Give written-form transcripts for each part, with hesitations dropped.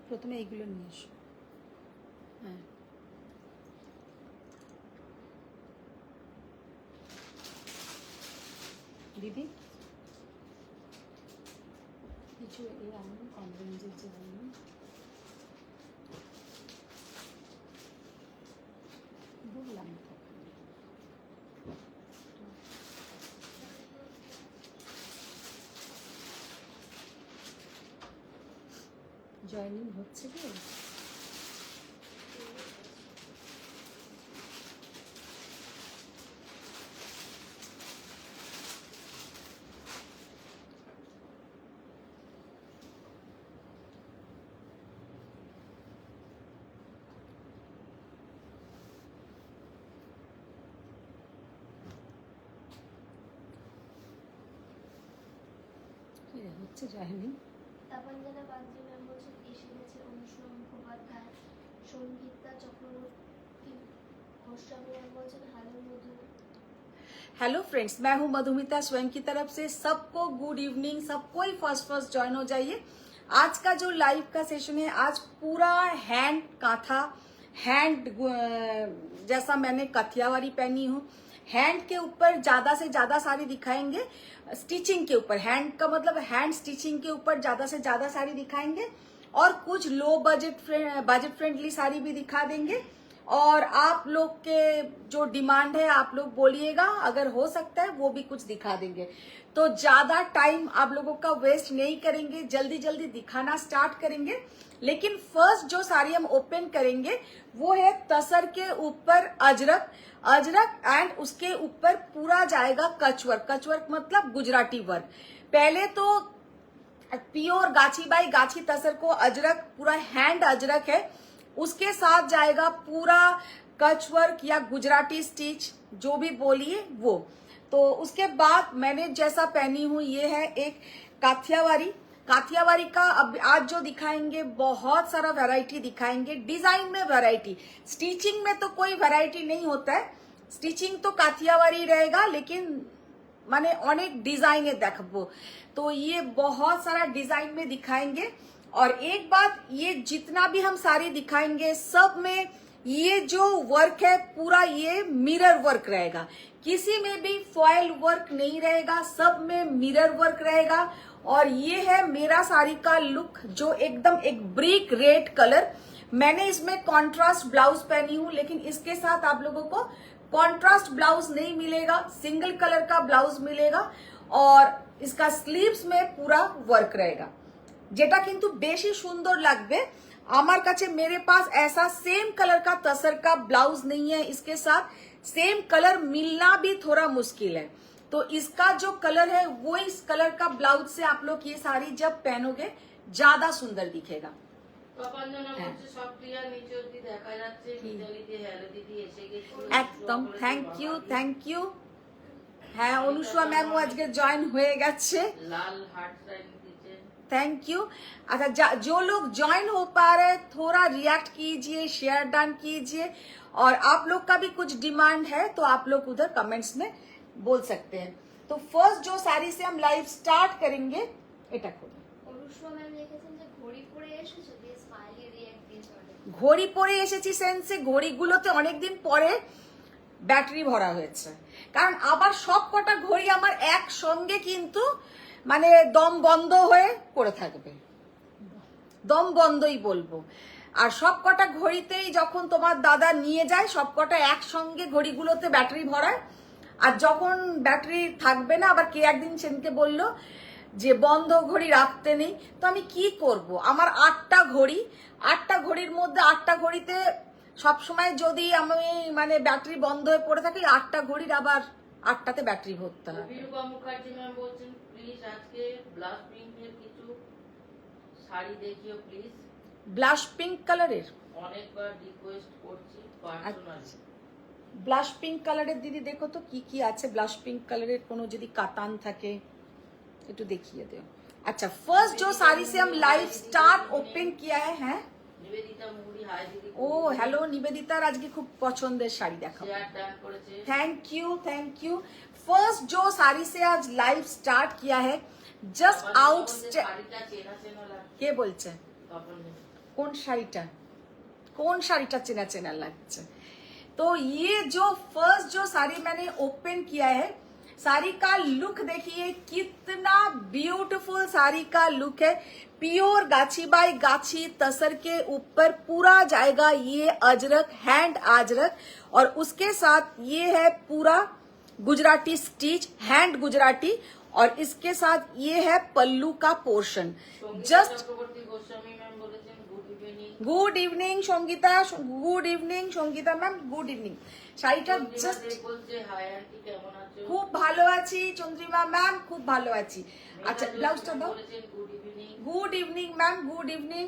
প্রথমে এইগুলো নিয়ে এসো। হ্যাঁ দিদি কিছু এই আনুন, কম রেঞ্জের যে আনুন। বললাম তো জয়েনিং হচ্ছে কি? হচ্ছে জয়েনিং। তাপঞ্জনা বাগচি ম্যাম বলছেন এসে গেছে অনুষ্ণা মুখোপাধ্যায়, সঙ্গীতা চক্রবর্তী গোস্বামী ম্যাম বলছেন হ্যালো মধু। हेलो फ्रेंड्स, मैं हूं मधुमिता स्वयं की तरफ से सबको गुड इवनिंग। सबको ही फर्स्ट ज्वाइन हो जाइए। आज का जो लाइव का सेशन है, आज पूरा हैंड कांथा, हैंड जैसा मैंने कथियावारी पहनी हूँ, हैंड के ऊपर ज्यादा से ज्यादा साड़ी दिखाएंगे। स्टिचिंग के ऊपर, हैंड का मतलब हैंड स्टिचिंग के ऊपर ज्यादा से ज्यादा साड़ी दिखाएंगे और कुछ लो बजट फ्रेंडली साड़ी भी दिखा देंगे। और आप लोग के जो डिमांड है आप लोग बोलिएगा, अगर हो सकता है वो भी कुछ दिखा देंगे। तो ज्यादा टाइम आप लोगों का वेस्ट नहीं करेंगे, जल्दी जल्दी दिखाना स्टार्ट करेंगे। लेकिन फर्स्ट जो साड़ी हम ओपन करेंगे वो है तसर के ऊपर अजरक एंड उसके ऊपर पूरा जाएगा कचवर्क। कचवर्क मतलब गुजराती वर्क। पहले तो प्योर गाछी बाई गाछी तसर को अजरक, पूरा हैंड अजरक है, उसके साथ जाएगा पूरा कच वर्क या गुजराती स्टिच, जो भी बोलिए वो। तो उसके बाद मैंने जैसा पहनी हूँ ये है एक काठियावाड़ी। काठियावाड़ी का अब आज जो दिखाएंगे बहुत सारा वैरायटी दिखाएंगे, डिजाइन में वैरायटी। स्टिचिंग में तो कोई वैरायटी नहीं होता है, स्टिचिंग तो काठियावाड़ी रहेगा, लेकिन माने अनेक डिजाइन देखो। तो ये बहुत सारा डिजाइन में दिखाएंगे। और एक बात, ये जितना भी हम साड़ी दिखाएंगे सब में ये जो वर्क है पूरा ये मिरर वर्क रहेगा, किसी में भी फॉयल वर्क नहीं रहेगा, सब में मिरर वर्क रहेगा। और ये है मेरा साड़ी का लुक, जो एकदम एक ब्रिक रेड कलर। मैंने इसमें कॉन्ट्रास्ट ब्लाउज पहनी हूँ, लेकिन इसके साथ आप लोगों को कॉन्ट्रास्ट ब्लाउज नहीं मिलेगा, सिंगल कलर का ब्लाउज मिलेगा। और इसका स्लीव्स में पूरा वर्क रहेगा, যেটা কিন্তু বেশি সুন্দর লাগবে আমার কাছে। मेरे पास ऐसा सेम कलर का तसर का ब्लाउज नहीं है, इसके साथ सेम कलर मिलना भी थोड़ा मुश्किल है। तो इसका जो कलर है वो इस कलर का ब्लाउज से आप लोग ये साड़ी जब पहनोगे ज्यादा सुंदर दिखेगा। একদম থ্যাংক ইউ। হ্যাঁ অনুষ্কা ম্যামও আজকে জয়েন হয়ে গেছে, লাল হার্ট সাইন। Thank you. अच्छा, जो लोग ज्वाइन हो पा रहे हैं थोड़ा रिएक्ट कीजिए, शेयर डन कीजिए। और आप लोग का भी कुछ डिमांड है तो आप लोग उधर कमेंट्स में बोल सकते हैं। तो फर्स्ट जो साड़ी से हम लाइव स्टार्ट करेंगे, এটা করুন। অনুষ্কা ম্যাম লিখেছেন যে ঘড়ি পরে এসেছো, দিয়ে স্মাইলি রিঅ্যাক্ট দিয়েছো। ঘড়ি পরে এসেছি সেন্সে, ঘড়িগুলোতে অনেকদিন পরে ব্যাটারি ভরা হয়েছে, কারণ আবার সব কটা ঘড়ি আমার একসঙ্গে কিন্তু মানে দম বন্ধ হয়ে পড়ে থাকবে, দম বন্ধই বলবো। আর সব কটা ঘড়িতেই যখন তোমার দাদা নিয়ে যায় সব কটা একসঙ্গে ঘড়িগুলোতে ব্যাটারি ভরায়। আর যখন ব্যাটারি থাকবে না, আবার কে একদিন সেদিনকে বললো যে বন্ধ ঘড়ি রাখতে নেই, তো আমি কি করব? আমার 8টা ঘড়ি, 8টা ঘড়ির মধ্যে 8টা ঘড়িতে সবসময় যদি আমি মানে ব্যাটারি বন্ধ হয়ে পড়ে থাকি, 8টা ঘড়ির আবার 8টাতে ব্যাটারি ভরতে হবে। বিরূপা মুখার্জি ম্যাম বলছেন প্লিজ আজকে ব্লাশ পিঙ্কের কিছু শাড়ি দেখিও প্লিজ। ব্লাশ পিঙ্ক কালারের অনেকবার রিকোয়েস্ট করছি পার্সোনালি। ব্লাশ পিঙ্ক কালারের দিদি দেখো তো কি কি আছে, ব্লাশ পিঙ্ক কালারের কোনো যদি কাতান থাকে একটু দেখিয়ে দেও। अच्छा, फर्स्ट जो साड़ी से हम लाइव स्टार्ट ओपन किया है, हैं निवेदिता मुगुरी, हाय दीदी। ओ हेलो निवेदिता, आज की खूब पसंदेर शाड़ी देखो, थैंक यू। फर्स्ट जो साड़ी से आज लाइव स्टार्ट किया है, जस्ट आउट। কে বলছে? কোন শাড়িটা চেনা চেना লাগছে। तो ये जो फर्स्ट जो साड़ी मैंने ओपन किया है, साड़ी का लुक देखिए कितना ब्यूटीफुल साड़ी का लुक है। प्योर गाछी बाई गाछी तसर के ऊपर पूरा जाएगा ये अजरक, हैंड अजरक, और उसके साथ ये है पूरा गुजराती स्टिच, हैंड गुजराती, और इसके साथ ये है पल्लू का portion. Just good evening Sangeeta, good evening Sangeeta ma'am, good evening. শাড়িটা জাস্ট খুব ভালো আছি চন্দ্রিমা ম্যাম, খুব ভালো আছি। আচ্ছা ব্লাউজটা দাও। Good evening ma'am, good evening.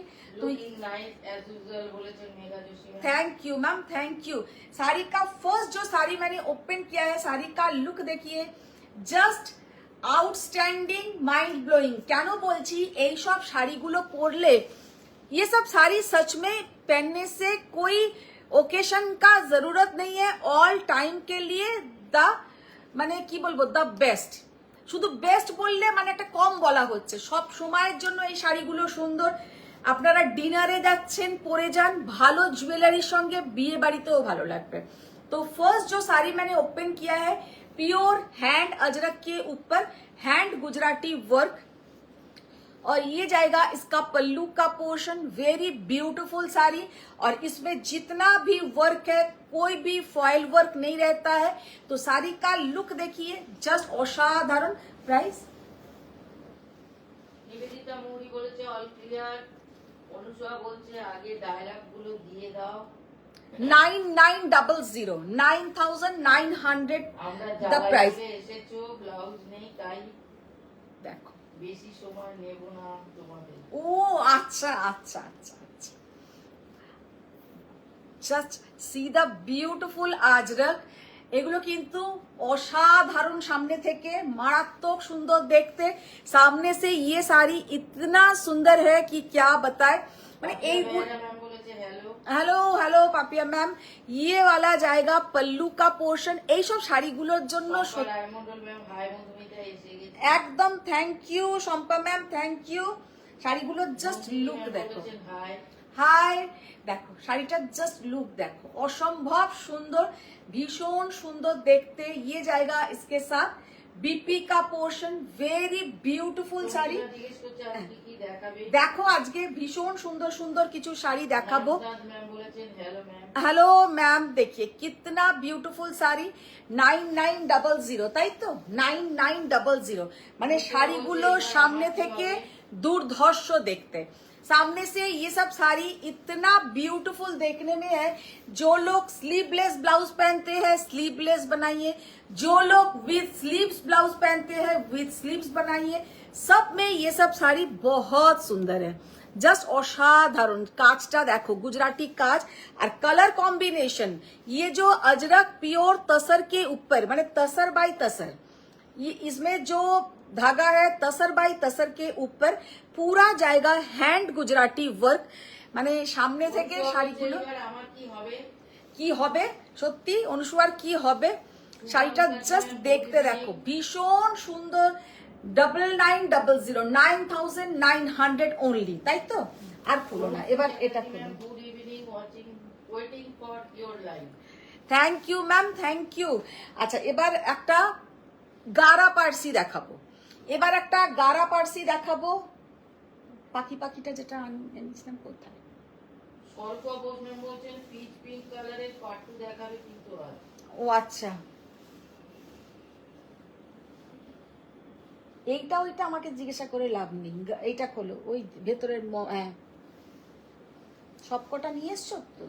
Thank you ma'am, thank you. Sari का फर्स्ट जो साड़ी मैंने ओपन किया है, साड़ी का लुक देखिए জাস্ট আউটস্ট্যান্ডিং, মাইন্ড ব্লোয়িং। কেন বলছি এই সব শাড়িগুলো পরলে, ये सब साड़ी सच में पहनने से कोई ओकेशन का जरूरत नहीं है, ऑल टाइम के लिए द মানে কি বলবো দ্য বেস্ট। শুধু বেস্ট বললে মানে একটা কম বলা হচ্ছে, সব সময়ের জন্য এই শাড়িগুলো সুন্দর। আপনারা ডিনারে যাচ্ছেন পরে যান, ভালো জুয়েলারির সঙ্গে বিয়ে বাড়িতেও ভালো লাগবে। तो फर्स्ट जो साड़ी मैंने ओपन किया है, प्योर हैंड अजरक के ऊपर हैंड गुजराती वर्क, और ये जाएगा इसका पल्लू का पोर्शन। वेरी ब्यूटीफुल साड़ी, और इसमें जितना भी वर्क है कोई भी फॉयल वर्क नहीं रहता है। तो साड़ी का लुक देखिए जस्ट असाधारण। प्राइस নিবেদিতা মৌরি বলেছে অল ক্লিয়ার। অনুষা বলছে আগে ডায়লগ গুলো দিয়ে দাও। 9900 9900 আমরা the price। যারা এসেছো ব্লাউজ নেই তাই দেখো বেশি সময় নেব না তোমাদের। ও আচ্ছা আচ্ছা আচ্ছা আচ্ছা, জাস্ট সি দ্য বিউটিফুল আজরক। এগুলো কিন্তু অসাধারণ, সামনে থেকে মারাত্মক সুন্দর দেখতে। সামনে से ये साड़ी इतना सुंदर है कि क्या बताए। মানে এই ম্যাম বলেছে hello. Hello hello Papiya ma'am, ये वाला जाएगा पल्लू का पोर्शन। এই সব শাড়িগুলোর জন্য রায়মন্ডল ম্যাম হাই, মধুমিতা এসে গেছে। একদম thank you Shampa ma'am, thank you. শাড়িগুলোর জাস্ট লুক দেখো, হাই হাই দেখো, শাড়িটার জাস্ট লুক দেখো, অসম্ভব সুন্দর, ভীষণ সুন্দর দেখতে। ये जाएगा इसके साथ बीपी का पोर्शन। Very beautiful sari. জিজ্ঞেস করছে আজকে কি দেখাবে। দেখো আজকে ভীষণ সুন্দর সুন্দর কিছু শাড়ি দেখাবো। ম্যাম বলেছেন হ্যালো ম্যাম। हेलो मैम, देखिए कितना ब्यूटीफुल साड़ी। 9900, তাই তো 9900। মানে শাড়িগুলো সামনে থেকে দুর্ধর্ষ দেখতে। सामने से ये सब साड़ी इतना ब्यूटीफुल देखने में है। जो लोग स्लीवलेस ब्लाउज पहनते हैं स्लीवलेस बनाइए, जो लोग विद स्लीव्स ब्लाउज पहनते हैं विद स्लीव्स बनाइए। सब में ये सब साड़ी बहुत सुंदर है, জাস্ট অসাধারণ। কাজটা দেখো, গুজরাটি কাজ আর কালার কম্বিনেशन। ये जो अजरक प्योर तसर के ऊपर, माने तसर बाई तसर, ये इसमें जो धागा है तसर बाई तसर के ऊपर पूरा जाएगा हैंड गुजराती वर्क। মানে সামনে থেকে শাড়িগুলো আমার কি হবে, কি হবে সত্যি অনুসুয়ার কি হবে। শাড়িটা জাস্ট দেখতে দেখো, ভীষণ সুন্দর। 9900 9900 অনলি, তাই তো? আর খুলো না, এবার এটা খুলো। Good evening, waiting for your live. Thank you ma'am, thank you. আচ্ছা এবার একটা গারা পার্সি দেখাবো, এবার একটা গারা পার্সি দেখাবো। পাখিটা যেটা এনেছিলাম কোথায়? স্বল্প বসনে বলছেন পিচ পিঙ্ক কালারের পাট্টু দেখাবে কিন্তু আর। ও আচ্ছা, এইটা ওইটা আমাকে জিজ্ঞাসা করে লাভ নেই। এইটা খোলো, ওই ভেতরের হ্যাঁ সবকটা নিয়ে এসছো তো।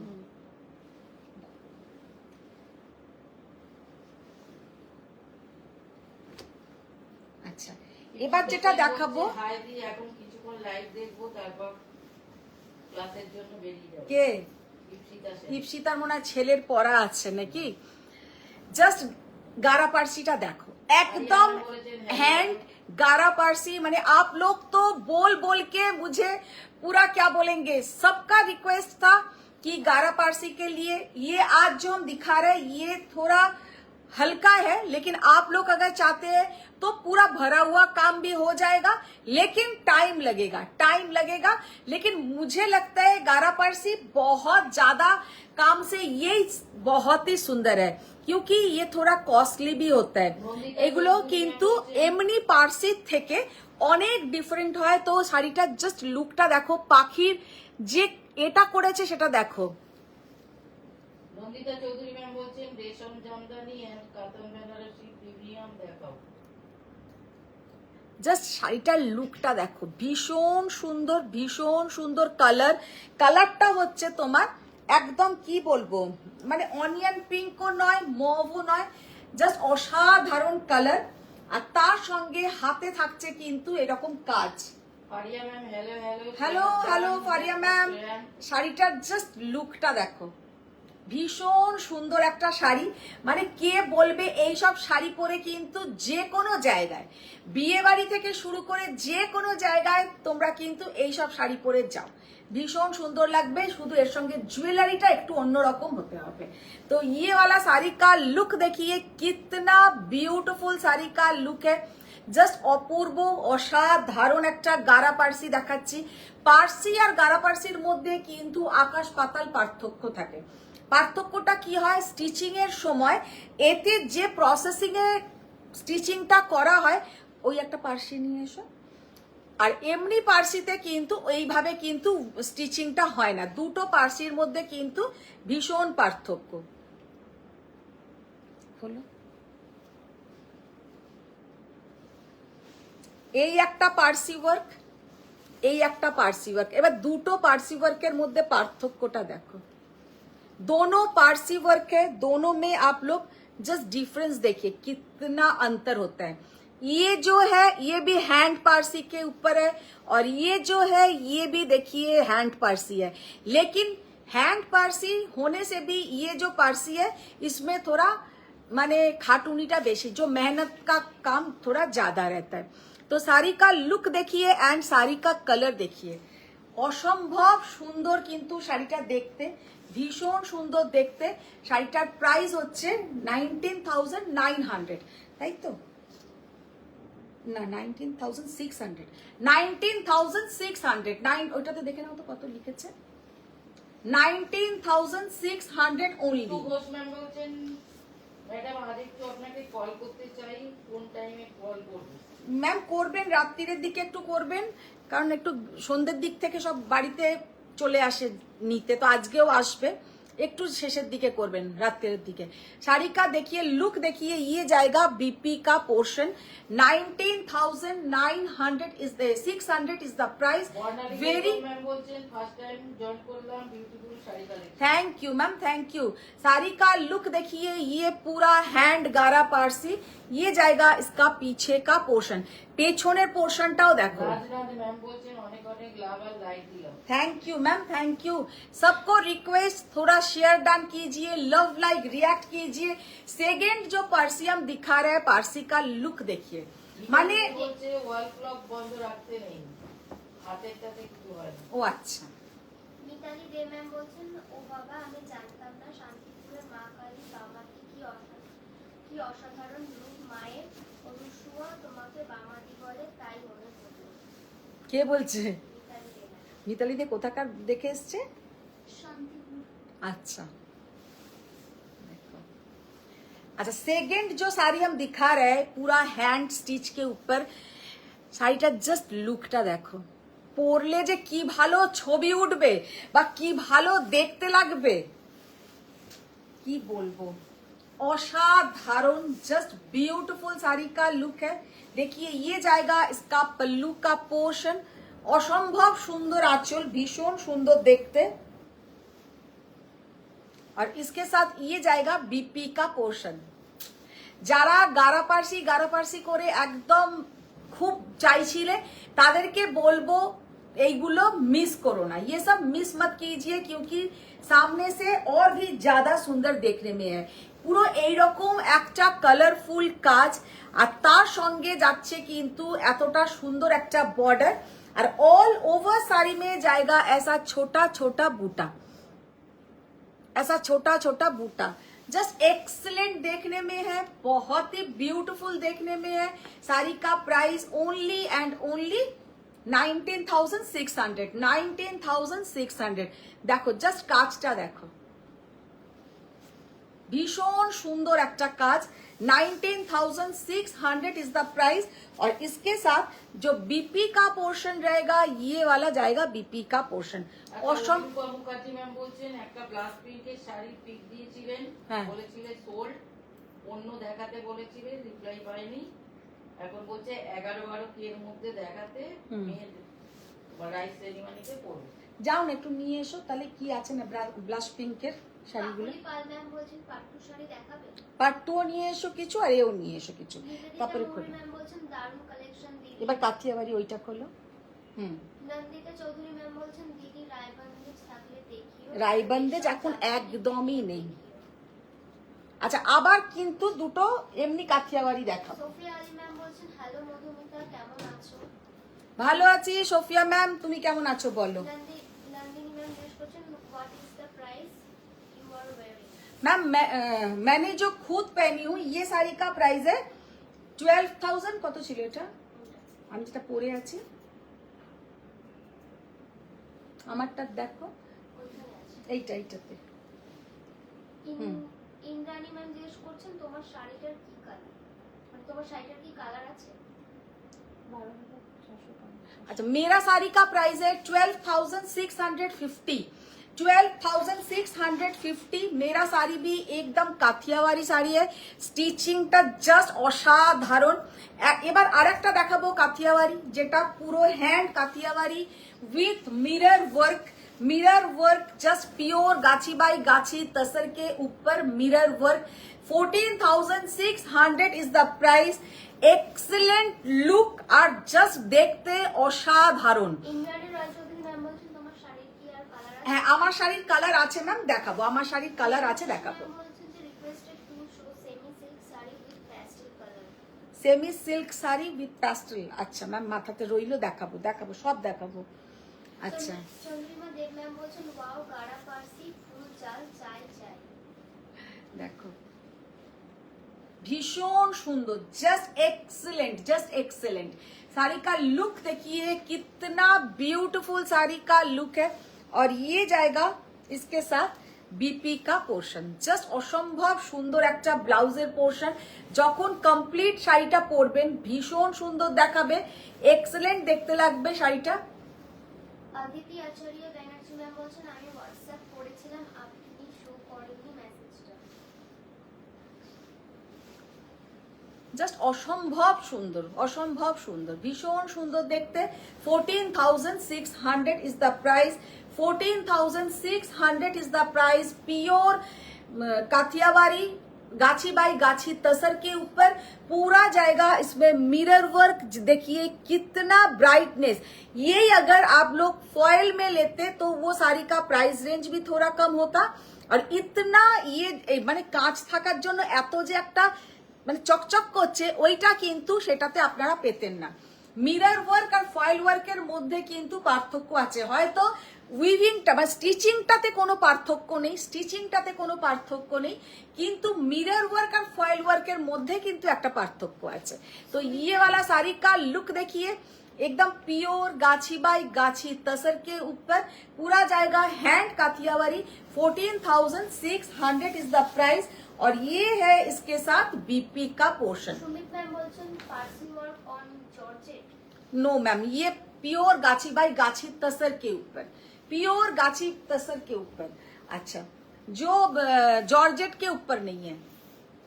আচ্ছা এবার যেটা দেখাবো, হাই দি এখন কিছুক্ষণ লাইভ দেখবো, তারপর ক্লাসের জন্য বেরিয়ে যাব। কে? ইপসিতা সেন। ইপসিতার মনে হয় ছেলের পড়া আছে নাকি। জাস্ট गारा पारसीটা দেখো, एकदम हैंड गारा पारसी। माने आप लोग तो बोल बोल के मुझे पूरा क्या बोलेंगे, सबका रिक्वेस्ट था कि गारा पारसी के लिए ये आज जो हम दिखा रहे हैं ये थोड़ा हल्का है, लेकिन आप लोग अगर चाहते हैं तो पूरा भरा हुआ काम भी हो जाएगा, लेकिन टाइम लगेगा। लेकिन मुझे लगता है गारा पारसी बहुत ज्यादा काम से ये बहुत ही सुंदर है, क्योंकि ये थोड़ा कॉस्टली भी होता है। এগুলো কিন্তু এমনি পার্সি থেকে অনেক ডিফারেন্ট হয়। তো শাড়িটার জাস্ট লুকটা দেখো, পাখির যে এটা করেছে সেটা দেখো। নন্দিতা চৌধুরী ম্যাম বলছেন রেশম জামদানি এন্ড কাতান বেনারসি প্রিমিয়াম দেখাও। জাস্ট শাড়িটার লুকটা দেখো, ভীষণ সুন্দর কালারটা হচ্ছে তোমার একদম কি বলবো, মানে অনিয়ন পিঙ্কও নয়, মভও নয়, জাস্ট অসাধারণ কালার। আর তার সঙ্গে হাতে থাকছে কিন্তু এরকম কাজ। Faria ma'am hello Faria ma'am, শাড়িটার জাস্ট লুকটা দেখো, ভীষণ সুন্দর একটা শাড়ি। মানে কে বলবে এইসব শাড়ি পরে কিন্তু যে কোনো জায়গায়, বিয়ে বাড়ি থেকে শুরু করে যে কোনো জায়গায় তোমরা কিন্তু এইসব শাড়ি পরে যাও, ভীষণ সুন্দর লাগবে। শুধু এর সঙ্গে জুয়েলারিটা একটু অন্যরকম হতে হবে। তো ये वाला साड़ी का लुक देखिए, कितना ब्यूटीफुल साड़ी का लुक है, জাস্ট অপূর্ব অসাধারণ একটা গারা পার্সি দেখাচ্ছি। পার্সি আর গারা পার্সির মধ্যে কিন্তু আকাশ পাতাল পার্থক্য থাকে। পার্থক্যটা কি হয়, স্টিচিং এর সময় এতে যে প্রসেসিং এ স্টিচিংটা করা হয়, ওই একটা পার্সি নিয়ে এসো, আর এমনি পার্সিতে কিন্তু এইভাবে কিন্তু স্টিচিংটা হয় না। দুটো পার্সির মধ্যে কিন্তু ভীষণ পার্থক্য। হলো এই একটা পার্সি ওয়ার্ক, এই একটা পার্সি ওয়ার্ক। এবার দুটো পার্সি ওয়ার্কের মধ্যে পার্থক্যটা দেখো। दोनों पारसी वर्क है, दोनों में आप लोग जस्ट डिफरेंस देखिए कितना अंतर होता है। ये जो है ये भी हैंड पारसी के ऊपर है, और ये जो है ये भी देखिए हैंड पारसी है। लेकिन हैंड पारसी होने से भी ये जो पारसी है इसमें थोड़ा माने खाटूनीटा बेशी, जो मेहनत का काम थोड़ा ज्यादा रहता है। तो साड़ी का लुक देखिए एंड साड़ी का कलर देखिए, অসম্ভব সুন্দর কিন্তু শাড়িটা দেখতে, ভীষণ সুন্দর দেখতে। শাড়িটার প্রাইস হচ্ছে 19,900, তাই তো না 19,600, 19,600 ওইটাতে দেখে নাও তো কত লিখেছে, 19,600 only। ঘোষ ম্যাম বলছেন ম্যাডাম আরেকটু আপনাকে কল করতে চাই, কোন টাইমে কল করব? ম্যাম করবেন, রাত্রির দিকে একটু করবেন, কারণ একটু সন্ধ্যের দিক থেকে সব বাড়িতে চলে আসে নিতে, তো আজকেও আসবে, একটু শেষের দিকে করবেন, রাত্রের দিকে। শাড়ি কা দেখিए, लुक देखिए, ये जाएगा बीपी का portion, 19,900 is the 600 is the price. Very ma'am বলছেন ফার্স্ট টাইম জয়েন করলাম, beautiful sari collection. Thank you ma'am, thank you. Sari का लुक देखिए, ये पूरा हैंड गारा पारसी, ये जाएगा इसका पीछे का पोर्शन, পেছনের পোর্শনটাও দেখো। রাজনাথ ম্যাম বলছেন অনেক অনেক লাভ আর লাইক দিলাম। Thank you ma'am, thank you. सबको रिक्वेस्ट थोड़ा शेयर डान कीजिए, लव लाइक रिएक्ट कीजिए। सेकंड जो पारसी हम दिखा रहे हैं, पारसी का लुक देखिए, মানে বলছে ওয়াল ক্লক বন্ধ রাখতে নেই, হাতেরটাতে কিছু হয় না। ও আচ্ছা। মিতালি দে ম্যাম বলছেন ও বাবা আমি জানতাম না শান্তিপুরের মা কালী বামাটি কি অসাধারণ রূপ মায়ের, অনুসুয়া তোমাকে বামাটি বলে তাই মনে হলো। কে বলছে? মিতালি দে ম্যাম। মিতালি দে কোথাকার দেখে এসছে? শান্তিপুর। अच्छा देखो, अच्छा सेकंड जो साड़ी हम दिखा रहे हैं पूरा हैंड स्टिच के ऊपर, শাড়িটার জাস্ট লুকটা দেখো, পরলে যে কি ভালো ছবি উঠবে বা কি ভালো দেখতে লাগবে কি বলবো, অসাধারণ, জাস্ট ब्यूटीफुल साड़ी का लुक है। देखिए ये जाएगा इसका पल्लू का पोर्शन, অসম্ভব সুন্দর আঁচল, ভীষণ সুন্দর দেখতে, और इसके साथ ये जाएगा बीपी का पोर्शन। যারা গারা পার্সি করে একদম খুব চাইছিলে তাদেরকে বলবো এইগুলো মিস করো না, ये सब मिस मत कीजिए, क्योंकि सामने से और भी ज्यादा सुंदर देखने में है। পুরো এইরকম একটা কালারফুল কাজ, আর তার সঙ্গে যাচ্ছে কিন্তু এতটা সুন্দর একটা বর্ডার, और ऑल ओवर साड़ी में जाएगा ऐसा छोटा छोटा बूटा, ऐसा छोटा छोटा बूटा। जस्ट एक्सलेंट देखने में है, बहुत ही ब्यूटीफुल देखने में है। साड़ी का प्राइस ओनली एंड ओनली 19,600। 19,600। देखो জাস্ট কাজটা দেখো, भीषण सुंदर একটা কাজ। 19,600 इज द प्राइस। और इसके साथ जो बीपी का पोर्शन रहेगा, ये वाला जाएगा बीपी का पोर्शन। অসম মুখার্জি ম্যাম বলছেন একটা ব্লাস্ট প্রিন্টের শাড়ি পিক দিয়েছিলেন, হ্যাঁ। বলেছিলেন সোল্ড, অন্য দেখাতে বলেছিলেন, রিপ্লাই পাইনি। এখন বলছে 11-12 কি এর মধ্যে দেখাতে মেয়ের রাইস সেরিমনিতে পড়বে। যাও না একটু নিয়ে এসো, তাহলে কি আছে না ব্লাশ পিঙ্কের শাড়িগুলো। কাকুলি পাল ম্যাম বলছেন পাট্টু শাড়ি দেখাবে। পাট্টুও নিয়ে এসো কিছু, আর এও নিয়ে এসো কিছু, তারপরে নিবেদিতা খোলো। ম্যাম বলছেন দারুণ কালেকশন দিদি। এবার কাথিয়াবাড়ি ওইটা খোলো। নন্দিতা চৌধুরী ম্যাম বলছেন দিদি রায়বন্দেজ থাকলে দেখিও। রায়বন্দেজ এখন একদমই নেই। আচ্ছা, আবার কিন্তু দুটো এমনি কাথিয়াবাড়ি দেখাবো। সোফিয়া আলী ম্যাম বলছেন হ্যালো মধুমিতা কেমন আছো? ভালো আছি সোফিয়া ম্যাম, তুমি কেমন আছো বলো। নন্দিনী ম্যাম জিজ্ঞেস করছেন what is the price you are wearing? Ma'am मैंने जो खुद पहनी हूँ ये साड़ी का प्राइस है 12,000। কত ছিল এটা? আমি যেটা পরে আছি আমারটা দেখো, ওইখানে আছে। এইটাতে। ইন্দ্রাণী ম্যাম জিজ্ঞেস করছেন তোমার শাড়িটার কি কালার, মানে তোমার শাড়িটার কি কালার আছে? अच्छा, मेरा साड़ी का प्राइस है 12,650। 12,650। मेरा শাড়ি भी एकदम কাথিয়াওয়ারি শাড়ি है। স্টিচিংটা জাস্ট অসাধারণ। এবার আরেকটা দেখাবো কাথিয়াওয়ারি, যেটা পুরো hand Kathiawari with mirror work. Mirror work just pure gachhi by gachhi tussar के ऊपर mirror work. 14,600 is the price. Excellent look আর জাস্ট দেখতে অসাধারণ। ইন্দ্রাণী রায় চৌধুরী ম্যাম বলছেন তোমার শাড়ির কি আর কালার আছে? হ্যাঁ, আমার শাড়ির কালার আছে ম্যাম, দেখাবো। আমার শাড়ির কালার আছে, দেখাবো। ম্যাম বলছেন যে requested to show semi silk sari with pastel colour. Semi silk sari with pastel. আচ্ছা ম্যাম, মাথাতে রইলো, দেখাবো দেখাবো সব দেখাবো। আচ্ছা, চন্দ্রিমা দেব ম্যাম বলছেন ওয়াও গাড়া পারসি ফুল চাল চাই চাই। দেখো भीषण सुंदर, just excellent, just excellent. Sari का लुक देखिए कितना ब्यूटीफुल साड़ी का लुक है। और ये जाएगा इसके साथ बीपी का पोर्शन। জাস্ট অসম্ভব সুন্দর একটা ব্লাউজের পোর্শন। যখন কমপ্লিট শাড়িটা পরবেন ভীষণ সুন্দর দেখাবে, এক্সেলেন্ট দেখতে লাগবে শাড়িটা। আদিতি আচার্য ব্যানার্জি ম্যাম বলছেন আমি হোয়াটসঅ্যাপ করেছিলাম আপনি শো করেননি মেসেজটা। জাস্ট অসম্ভব সুন্দর, অসম্ভব সুন্দর, ভীষণ সুন্দর দেখতে। 14,600 is the price. 14,600 is the price. Pure Kathiawari gachhi by gachhi tussar के ऊपर पूरा जाएगा। इसमें मिरर वर्क देखिए कितना ब्राइटनेस। ये अगर आप लोग फॉयल में लेते तो वो साड़ी का प्राइस रेंज भी थोड़ा कम होता। और इतना ये মানে কাঁচ থাকার জন্য এত যে একটা মানে চকচক করছে, ওইটা কিন্তু সেটাতে আপনারা পেতেন না। মিরর ওয়ার্ক আর ফয়েল ওয়ার্কের মধ্যে কিন্তু পার্থক্য আছে। হয়তো উইভিংটা বা স্টিচিংটাতে কোনো পার্থক্য নেই, স্টিচিংটাতে কোনো পার্থক্য নেই, কিন্তু মিরর ওয়ার্ক আর ফয়েল ওয়ার্কের মধ্যে কিন্তু একটা পার্থক্য আছে। তো ये वाला साड़ी का लुक देखिए, एकदम प्योर गाछी बाई गाछी तसर के ऊपर पूरा जाएगा हैंड काथियावारी। 14,600 is the price. और ये है इसके साथ बीपी का पोर्शन। সুমিত ম্যাম বলছেন Parsi work on georgette. No ma'am, ये प्योर गाछी बाई गाछी तसर के ऊपर, प्योर गाछी तसर के ऊपर। अच्छा, जो जॉर्जेट के ऊपर नहीं है।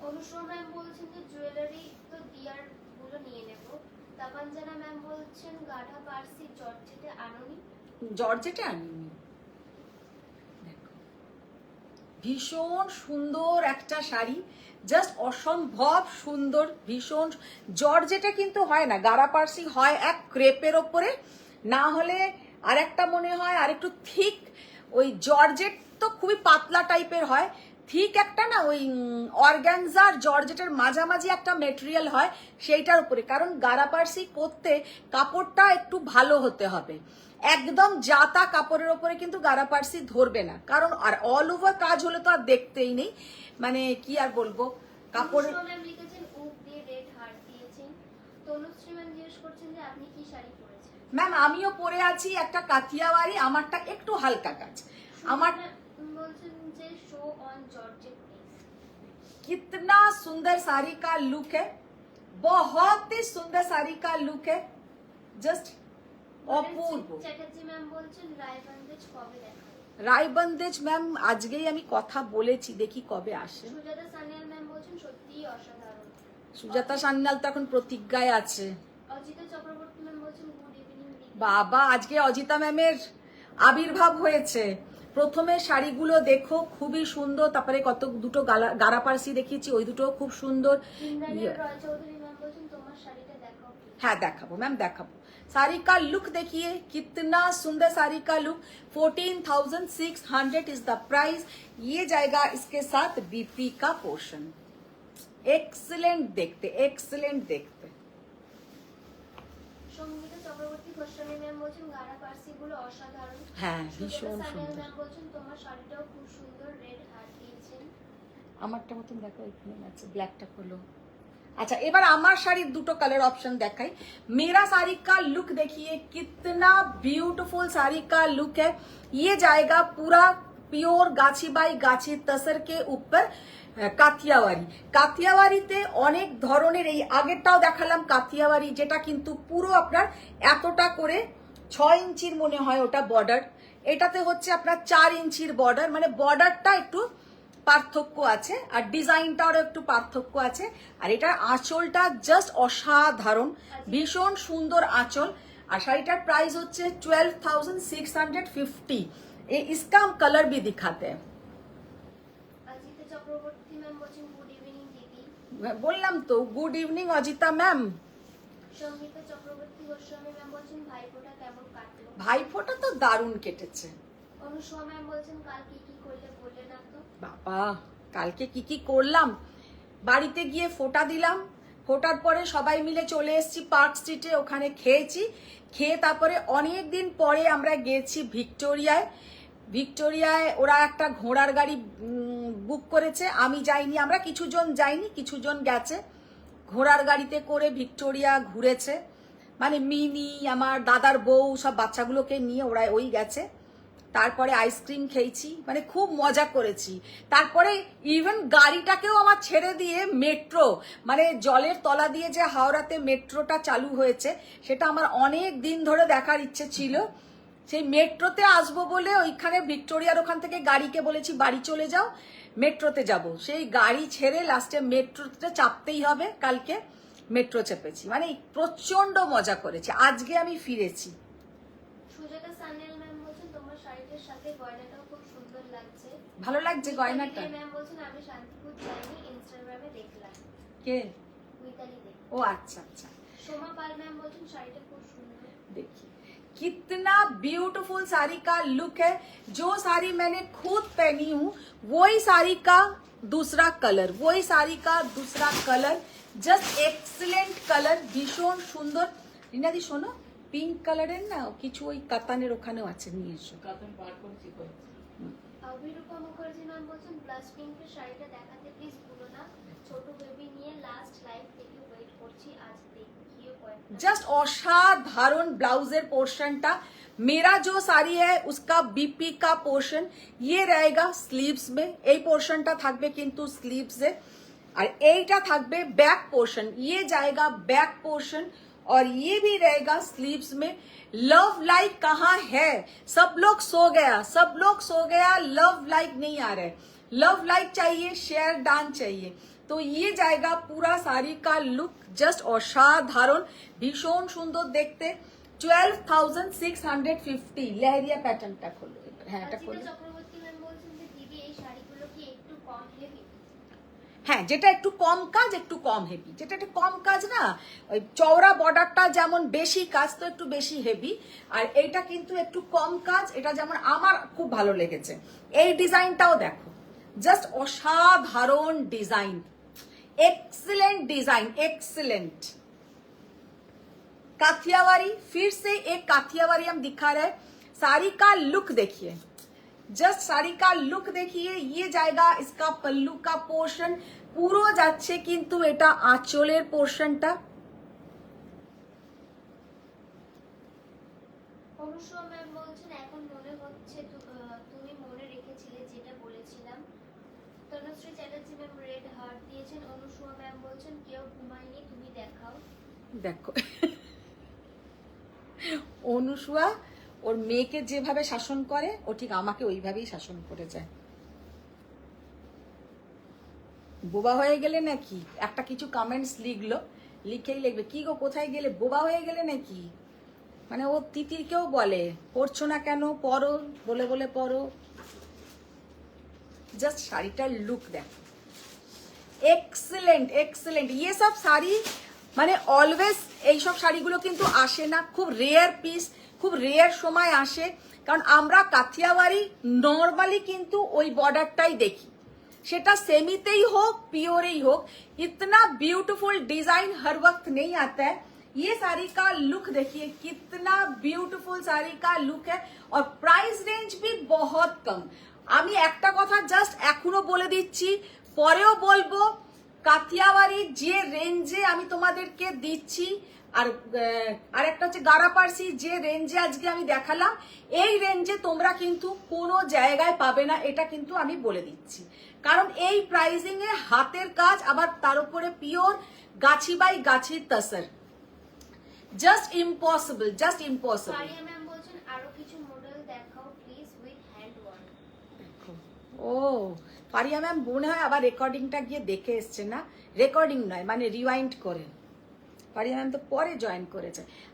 অনুষ্মা ম্যাম বলছেন যে জুয়েলারি তো দিয়ার গুলো নিয়ে নেব। তাবাঞ্জানা ম্যাম বলছেন গাঢ়া পার্সি জর্জেটে আনোনি। জর্জেটে আনিনি। ভীষণ সুন্দর একটা শাড়ি, জাস্ট অসম্ভব সুন্দর, ভীষণ। জর্জেটে কিন্তু হয় না, গাড়া পার্সি হয় এক ক্রেপের ওপরে, না হলে আরেকটা মনে হয় আর একটু থিক। ওই জর্জেট তো খুবই পাতলা টাইপের হয়, ঠিক একটা না ওই অর্গ্যানজার জর্জেটের মাঝামাঝি একটা মেটেরিয়াল হয় সেইটার উপরে, কারণ গারাপার্সি করতে কাপড়টা একটু ভালো হতে হবে। একদম জাতা কাপড়ের ওপরে কিন্তু গারাপার্সি ধরবে না, কারণ আর অল ওভার কাজ হলে তো আর দেখতেই নেই, মানে কি আর বলবো কাপড়ের। ম্যাম লিখেছেন উপ দিয়ে রেড হার্ট দিয়েছেন। তনুশ্রী ম্যাম জিজ্ঞেস করছেন যে আপনি কি শাড়ি পরেছেন। ম্যাম আমিও পরে আছি একটা কাথিয়াওয়ারি, আমারটা একটু হালকা কাজ। আমার বলছেন যে শো অন জর্জেট প্লিজ। कितना सुंदर साड़ी का लुक है, बहुत ही सुंदर साड़ी का लुक है, जस्ट অপূর্ব। চ্যাটার্জি ম্যাম বলছেন রায়বন্দেজ কবে দেখাবে। রায়বন্দেজ ম্যাম আজকেই আমি কথা বলেছি, দেখি কবে আসে। সুজাতা সানিয়াল ম্যাম বলছেন সত্যিই অসাধারণ। সুজাতা সান্যাল তো এখন প্রতিজ্ঞায় আছে। অজিতা চক্রবর্তী ম্যাম বলছেন গুড ইভিনিং। বাবা আজকে অজিতা ম্যামের আবির্ভাব হয়েছে। প্রথমে শাড়িগুলো দেখো খুবই সুন্দর, তারপরে কত দুটো গারাপার্সি দেখিয়েছি, ওই দুটো খুব সুন্দর। ইন্দ্রাণী রয় চৌধুরী ম্যাম বলছেন তোমার শাড়িটা দেখাও। हाँ देखाबो मैम देखाबो। साड़ी का लुक देखिए कितना सुंदर साड़ी का लुक। 14,600 is the price. ये जाएगा इसके साथ बीपी का पोर्शन। एक्सीलेंट देखते, एक्सीलेंट देखते। সঙ্গীতা চক্রবর্তী গোস্বামী ম্যাম বলছেন গারাপার্সি গুলো অসাধারণ। হ্যাঁ সুজাতা ভীষণ সানিয়াল সুন্দর। ম্যাম বলছেন তোমার শাড়িটাও খুব সুন্দর, রেড হার্ট দিয়েছেন। আমারটা মতন দেখো এখানে আছে, ব্ল্যাকটা হলো। अच्छा এবার আমার শাড়ির দুটো কালার অপশন দেখাই। मेरा साड़ी का लुक देखिए कितना ब्यूटीफुल साड़ी का लुक है। ये जाएगा पूरा प्योर गाछी बाई गाछी तसर के ऊपर কাথিয়াওয়ারি। কাথিয়াওয়ারিতে অনেক ধরনের, এই আগেরটাও দেখালাম কাথিয়াওয়ারি, যেটা কিন্তু পুরো আপনার এতটা করে 6 ইঞ্চির মনে হয় ওটা বর্ডার, এটাতে হচ্ছে আপনার 4 ইঞ্চির বর্ডার, মানে বর্ডারটা একটু পার্থক্য আছে আর ডিজাইনটারও একটু পার্থক্য আছে। আর এটার আঁচলটা জাস্ট অসাধারণ, ভীষণ সুন্দর আঁচল। আর শাড়িটার প্রাইস হচ্ছে 12,650। इसका हम कलर भी दिखाते हैं। অজিতা চক্রবর্তী ম্যাম বলছেন গুড ইভিনিং দিদি। বললাম তো good evening Ajita ma'am. Sangeeta Chakraborty Goswami ma'am বলছেন ভাইফোঁটা কেমন কাটলো। ভাইফোঁটা তো দারুণ কেটেছে। অনুষ্মা ম্যাম বলছেন কাল কি কি করলে বললে না তো। বাবা কালকে কি কি করলাম, বাড়িতে গিয়ে ফোঁটা দিলাম, ফোটার পরে সবাই মিলে চলে এসেছি পার্ক স্ট্রিটে, ওখানে খেয়েছি, খেয়ে তারপরে অনেক দিন পরে আমরা গেছি ভিক্টোরিয়ায়। ভিক্টোরিয়ায় ওরা একটা ঘোড়ার গাড়ি বুক করেছে, আমি যাইনি, আমরা কিছুজন যাইনি, কিছুজন গেছে, ঘোড়ার গাড়িতে করে ভিক্টোরিয়া ঘুরেছে, মানে মিনি আমার দাদার বউ সব বাচ্চাগুলোকে নিয়ে ওরা ওই গেছে। তারপরে আইসক্রিম খেয়েছি, মানে খুব মজা করেছি। তারপরে ইভেন গাড়িটাকেও আমার ছেড়ে দিয়ে মেট্রো, মানে জলের তলা দিয়ে যে হাওড়াতে মেট্রোটা চালু হয়েছে, সেটা আমার অনেক দিন ধরে দেখার ইচ্ছে ছিল। সেই মেট্রোতে আসবো বলে ওইখানে ভিক্টোরিয়ার ওখান থেকে গাড়িকে বলেছি বাড়ি চলে যাও, মেট্রোতে যাব। সেই গাড়ি ছেড়ে লাস্টে মেট্রোতে চাপতেই হবে, কালকে মেট্রো চেপেছি, মানে প্রচন্ড মজা করেছি। আজকে আমি ফিরেছি। সুজাতা সানিয়াল ম্যাম বলছেন তোমার শাড়িটার সাথে গয়নাটাও খুব সুন্দর লাগছে। ভালো লাগছে গয়নাটা। ম্যাম বলছেন আমি শান্তিপুর যাইনি, ইনস্টাগ্রামে দেখলাম। কে? মিতালি দে। ও अच्छा अच्छा। সোমা পাল ম্যাম বলছেন শাড়িটা খুব সুন্দর। देखिए कितना ब्यूटीफुल साड़ी का लुक है। जो साड़ी मैंने खुद पहनी हूँ वही साड़ी का दूसरा कलर, वही साड़ी का दूसरा कलर, जस्ट एक्सीलेंट कलर, भीषण सुंदर। রিনাদি শোনো, পিঙ্ক কালারের না কিছু ওই কাতানের ওখানেও আছে, নিয়ে এসো। কাতান পার করছি কই। অভিরূপা মুখার্জি ম্যাম বলছেন ব্লাশ পিঙ্কের শাড়িটা দেখাতে প্লিজ ভুলো না, ছোট বেবি নিয়ে লাস্ট লাইভ থেকে ওয়েট করছি, আজ দেখিও কয়েকটা। जस्ट असाधारण ब्लाउजर पोर्शनটা। मेरा जो साड़ी है उसका बीपी का पोर्शन ये रहेगा स्लीव्स में, এই পোর্শনটা থাকবে কিন্তু স্লিভসে, আর এইটা থাকবে ব্যাক পোর্শন, ये जाएगा बैक पोर्शन और ये भी रहेगा स्लीव्स में। लव लाइक कहाँ है, सब लोग सो गया, सब लोग सो गया, लव लाइक नहीं आ रहा है। लव लाइक चाहिए, शेयर डांस चाहिए। तो ये जाएगा पूरा साड़ी का लुक, जस्ट असाधारण, भीषण सुंदर देखते। 12,650 लहरिया पैटर्नটা খোলো এবার। হ্যাঁ এটা খোলো। চক্রবর্তী ম্যাম বলছেন যে দিদি এই শাড়িগুলো কি একটু কম হেভি। হ্যাঁ যেটা একটু কম কাজ, একটু কম হেভি, যেটা একটু কম কাজ না, ওই চওড়া বর্ডারটা যেমন বেশি কাজ তো একটু বেশি হেভি, আর এইটা কিন্তু একটু কম কাজ, এটা যেমন আমার খুব ভালো লেগেছে। এই ডিজাইনটাও দেখো, জাস্ট অসাধারণ ডিজাइन, एक्सीलेंट डिजाइन, एक्सीलेंट। काठियावाड़ी, फिर से एक काठियावाड़ी हम दिखा रहे हैं। साड़ी का लुक देखिए, जस्ट साड़ी का लुक देखिए। ये जाएगा इसका पल्लू का पोर्शन, পুরো যাচ্ছে কিন্তু এটা আঁচলের পোর্শনটা। অনুষ্মা ম্যাম বলছেন এখন মনে হচ্ছে তুমি মনে রেখেছিলে যেটা বলেছিলাম। Tanushree Chatterjee ma'am red heart দিয়েছেন। অনুষ্মা ম্যাম বলছেন কেউ ঘুমায়নি, তুমি দেখাও। দেখো অনুসুয়া ওর মেয়েকে যেভাবে শাসন করে ও ঠিক আমাকে ওইভাবেই শাসন করে যায়। বোবা হয়ে গেলে নাকি, একটা কিছু কমেন্টস লিখলো, লিখেই লিখবে কি গো কোথায় গেলে, বোবা হয়ে গেলে নাকি। মানে ও তিতিরকেও বলে পড়ছো না কেন, পড়ো, বলে বলে পড়ো। জাস্ট শাড়িটার লুক দেখো, এক্সেলেন্ট এক্সেলেন্ট। ইয়ে সব শাড়ি মানে অলওয়েজ এইসব শাড়িগুলো কিন্তু আসে না, খুব রেয়ার পিস, খুব রেয়ার সময় আসে। কারণ আমরা কাথিয়াওয়াড়ি নর্মালি কিন্তু ওই বর্ডারটাই দেখি, সেটা सेमीতেই হোক পিওরেই হোক। इतना ब्यूटीफुल डिजाइन हर वक्त नहीं आता है। ये साड़ी का लुक देखिए, कितना ब्यूटीफुल साड़ी का लुक है और प्राइस रेंज भी बहुत कम। আমি একটা কথা জাস্ট এখনো বলে দিচ্ছি, পরেও বলবো, কাথিয়াওয়াড়ি যে রেঞ্জে আমি তোমাদেরকে দিচ্ছি আর একটা হচ্ছে গারাপারসি যে রেঞ্জে আজকে আমি দেখালাম, এই রেঞ্জে তোমরা কিন্তু কোনো জায়গায় পাবে না, এটা কিন্তু আমি বলে দিচ্ছি। কারণ এই প্রাইসিং এ হাতের কাজ, আবার তার উপরে পিওর গাছি বাই গাছির tussar, just impossible, just impossible. Faria ma'am বলছেন আরো কিছু মডেল দেখাও প্লিজ উইথ হ্যান্ড ওয়ার্ক। ও ফারিয়া ম্যাম মনে হয় আবার রেকর্ডিংটা গিয়ে দেখে এসছে না, রেকর্ডিং নয় মানে রিवाइंड করে। फारिया मैम तो परे ज्वाइन करे।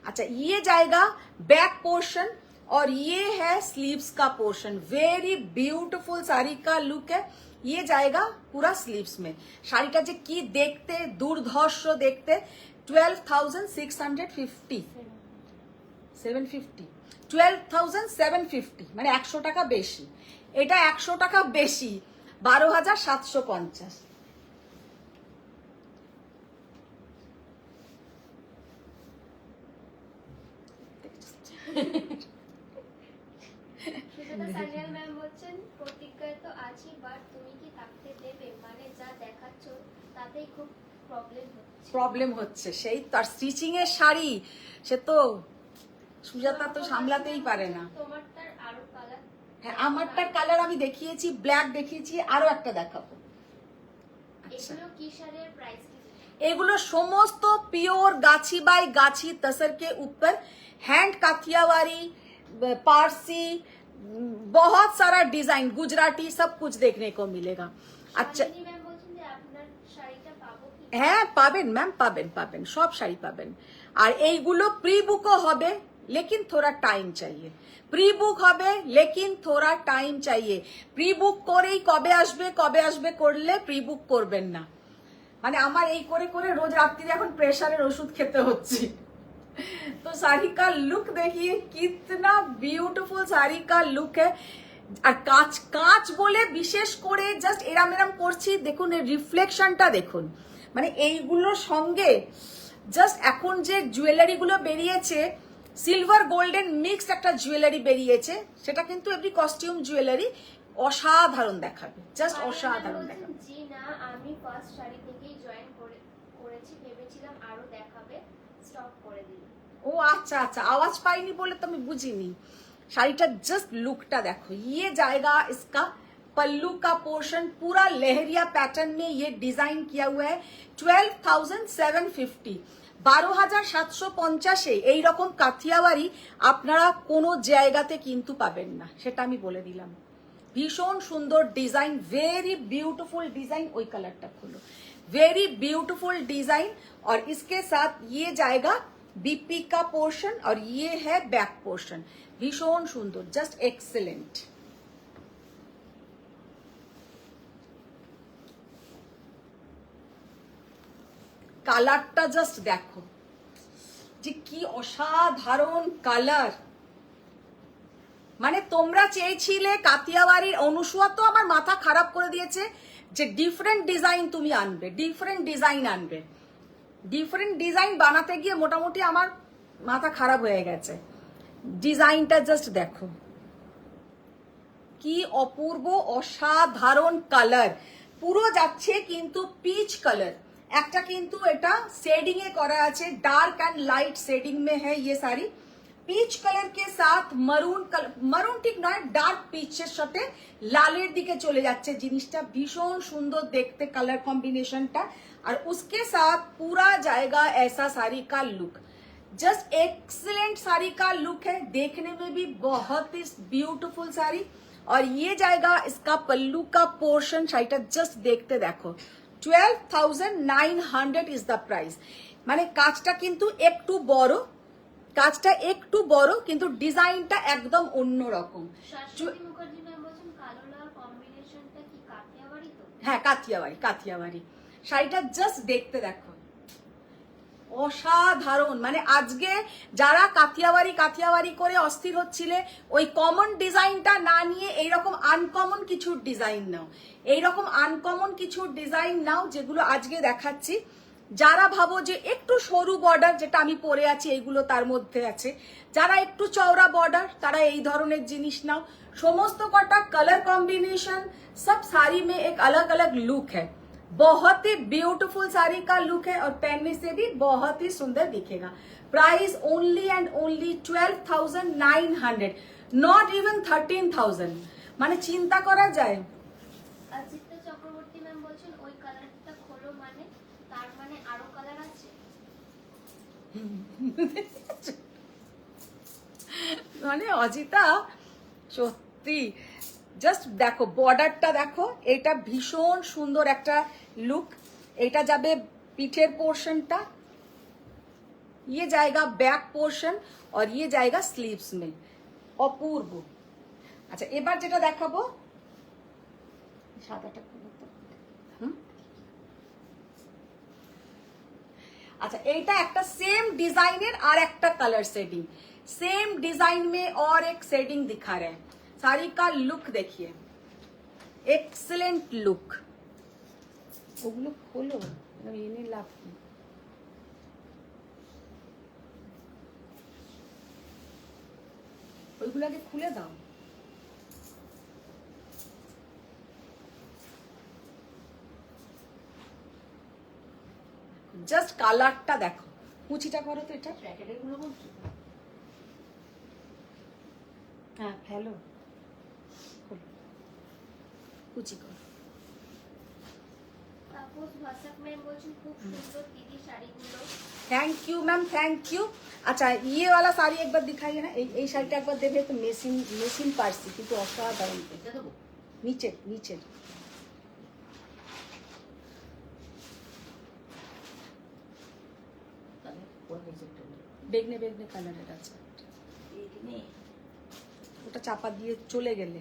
अच्छा ये जाएगा बैक पोर्शन और ये है स्लीव्स का पोर्शन। वेरी ब्यूटीफुल साड़ी का लुक है, ये जाएगा पूरा स्लीव्स में। শাড়িটা যে কি দেখতে দুর্ধর্ষ দেখতে। 12,650 750 12,750 মানে 100 টাকা বেশি, এটা 100 টাকা বেশি, 12,750। সুজাতা সানিয়াল ম্যাম বলছেন প্রতিজ্ঞায় তো আছি, বাট তুমি কি থাকতে দেবে? মানে যা দেখাচ্ছ তাতেই খুব প্রবলেম হচ্ছে। সেই তার স্টিচিং এর শাড়ি, সে তো সুজাতা তো সামলাতেই পারে না। তোমারটার আরো কালার, হ্যাঁ আমারটার কালার আমি দেখিয়েছি, ব্ল্যাক দেখিয়েছি, আরো একটা দেখাবো। এগুলো কি শাড়ির প্রাইস কি? এগুলো সমস্ত পিওর গাছি বাই গাছি तसर के ऊपर हैंड काठियावाड़ी, पारसी, बहुत सारा डिजाइन, गुजराती, सब कुछ देखने को मिलेगा। अच्छा হ্যাঁ পাবেন ম্যাম, পাবেন পাবেন, সব শাড়ি পাবেন। আর এইগুলো প্রি বুকও হবে, लेकिन थोड़ा टाइम चाहिए। প্রি বুক হবে लेकिन थोड़ा टाइम चाहिए। প্রি বুক করেই কবে আসবে করলে প্রি বুক করবেন না। মানে আমার এই করে করে রোজ রাত্রিরে এখন প্রেসারের ওষুধ খেতে হচ্ছে। तो साड़ी का लुक देखिए, कितना ब्यूटीफुल साड़ी का लुक है। আর কাঁচ কাঁচ বলে বিশেষ করে জাস্ট এরাম এরাম করছি, দেখুন এর রিফ্লেকশনটা দেখুন। মানে এইগুলোর সঙ্গে জাস্ট এখন যে জুয়েলারি গুলো বেরিয়েছে, সিলভার গোল্ডেন মিক্সড একটা জুয়েলারি বেরিয়েছে, সেটা কিন্তু এভরি কস্টিউম জুয়েলারি অসাধারণ দেখাবে, জাস্ট অসাধারণ দেখাবে। জি না, আমি ফার্স্ট শাড়ি থেকেই জয়েন করেছি, ভেবেছিলাম আরো দেখাবে, স্টপ করে দিই। ও আচ্ছা আচ্ছা, আওয়াজ পাইনি বলে তো আমি বুঝিনি। শাড়িটা জাস্ট লুকটা দেখো, ये जाएगा इसका पल्लू का पोर्शन, पूरा लहरिया पैटर्न में ये डिजाइन किया हुआ है। 12,750 12,750 এই রকম কাথিয়াওয়াড়ি আপনারা কোনো জায়গাতে কিন্তু পাবেন না, সেটা আমি বলে দিলাম। ভীষণ সুন্দর ডিজাইন, वेरी ब्यूटीफुल डिजाइन। ওই কালারটা খুলো, वेरी ब्यूटीफुल डिजाइन। और इसके साथ ये जाएगा बीपी का पोर्शन और ये है बैक पोर्शन। भीषण सुंदर, जस्ट एक्सीलेंट। কালারটা জাস্ট দেখো যে কি অসাধারণ কালার। মানে তোমরা চেয়েছিলে কাতিয়াবাড়ির, অনুসুয়া তো আমার মাথা খারাপ করে দিয়েছে যে ডিফারেন্ট ডিজাইন তুমি আনবে, ডিফারেন্ট ডিজাইন আনবে। ডিফারেন্ট ডিজাইন বানাতে গিয়ে মোটামুটি আমার মাথা খারাপ হয়ে গেছে। ডিজাইনটা জাস্ট দেখো, কি অপূর্ব অসাধারণ কালার, পুরো যাচ্ছে কিন্তু পিচ কালার। একটা কিন্তু এটা शेडिंग এ করা আছে, डार्क एंड लाइट शेडिंग में है ये साड़ी। পিচ কালার কে সাথ মারুন কালার, মারুন ঠিক নয়, ডার্ক পিচের সাথে লালের দিকে চলে যাচ্ছে জিনিসটা। ভীষণ সুন্দর দেখতে কালার কম্বিনেশনটা। আর उसके साथ पूरा जाएगा ऐसा साड़ी का लुक, जस्ट एक्सीलेंट साड़ी का लुक है, देखने में भी बहुत ही ब्यूटीफुल साड़ी। और ये जाएगा इसका पल्लू का पोर्शन, शाड़ीটা जस्ट देखते देखो 12,900 इज द प्राइस। মানে কাজটা কিন্তু একটু বড়, কাজটা একটু বড়, কিন্তু ডিজাইনটা একদম অন্যরকম। শাশ্বতী মুখার্জি ম্যাম বলছেন কালো লাল কম্বিনেশনটা কি কাঠিয়াবাড়ি তো? হ্যাঁ কাথিয়াবাড়ি, কাথিয়াবাড়ি। শাড়িটা জাস্ট দেখতে দেখো, অসাধারণ। মানে আজকে যারা কাথিয়াবাড়ি কাথিয়াবাড়ি করে অস্থির হচ্ছিলে, ওই কমন ডিজাইনটা না নিয়ে এইরকম আনকমন কিছু ডিজাইন নাও, এইরকম আনকমন কিছু ডিজাইন নাও যেগুলো আজকে দেখাচ্ছি। যারা ভাবো যে একটু সরু বর্ডার, যেটা আমি পরে আছি এইগুলো তার মধ্যে আছে, যারা একটু চওড়া বর্ডার তারা এই ধরনের জিনিস নাও। সমস্ত কটা কালার कॉम्बिनेशन सब साड़ी में एक अलग अलग लुक है, बहुत ही ब्यूटीफुल साड़ी का लुक है और पहनने से भी बहुत ही सुंदर दिखेगा। Price only and only 12,900, not even 13,000। মানে চিন্তা করা যায়। অজিত চক্রবর্তী ম্যাম বলছেন ওই কালারটা খোলো, মানে তার মানে আরো কালার আছে? মানে অজিতা সত্যি জাস্ট দেখো, বর্ডারটা দেখো, এটা ভীষণ সুন্দর একটা লুক। এটা যাবে পিঠের পোর্শনটা, ये जाएगा बैक पोर्शन और ये जाएगा स्लीव्स में, অপূর্ব। আচ্ছা এবার যেটা দেখাবো, সাদাটা খুলো তো। अच्छा এইটা একটা सेम डिजाइनर और একটা कलर शेडिंग, सेम डिजाइन में और एक शेडिंग दिखा रहे हैं। साड़ी का लुक देखिए, एक्सीलेंट लुक। ওগুলো খোলো, এনে লাভ কি? ওইগুলোকে খুলে দাও। জাস্ট কালারটা দেখো, কুচিটা করো তো, এটা প্যাকেটের গুলো বলছো? হ্যাঁ ফেলো, কুচি করো। তাপস ভাসাক ম্যাম বলছেন খুব সুন্দর দিদি শাড়িগুলো। Thank you ma'am, thank you. अच्छा ये वाला साड़ी एक बार दिखाइए ना, এই শাড়িটা একবার দেবে তো। মেশিন মেশিন পারছি কিন্তু অসাধারণ। এটা দেবো? নিচে নিচে তাহলে কোন নিচেরটা বলো? বেগনে বেগনে কালারের আছে, এইখানে ওটা চাপা দিয়ে চলে গেলে।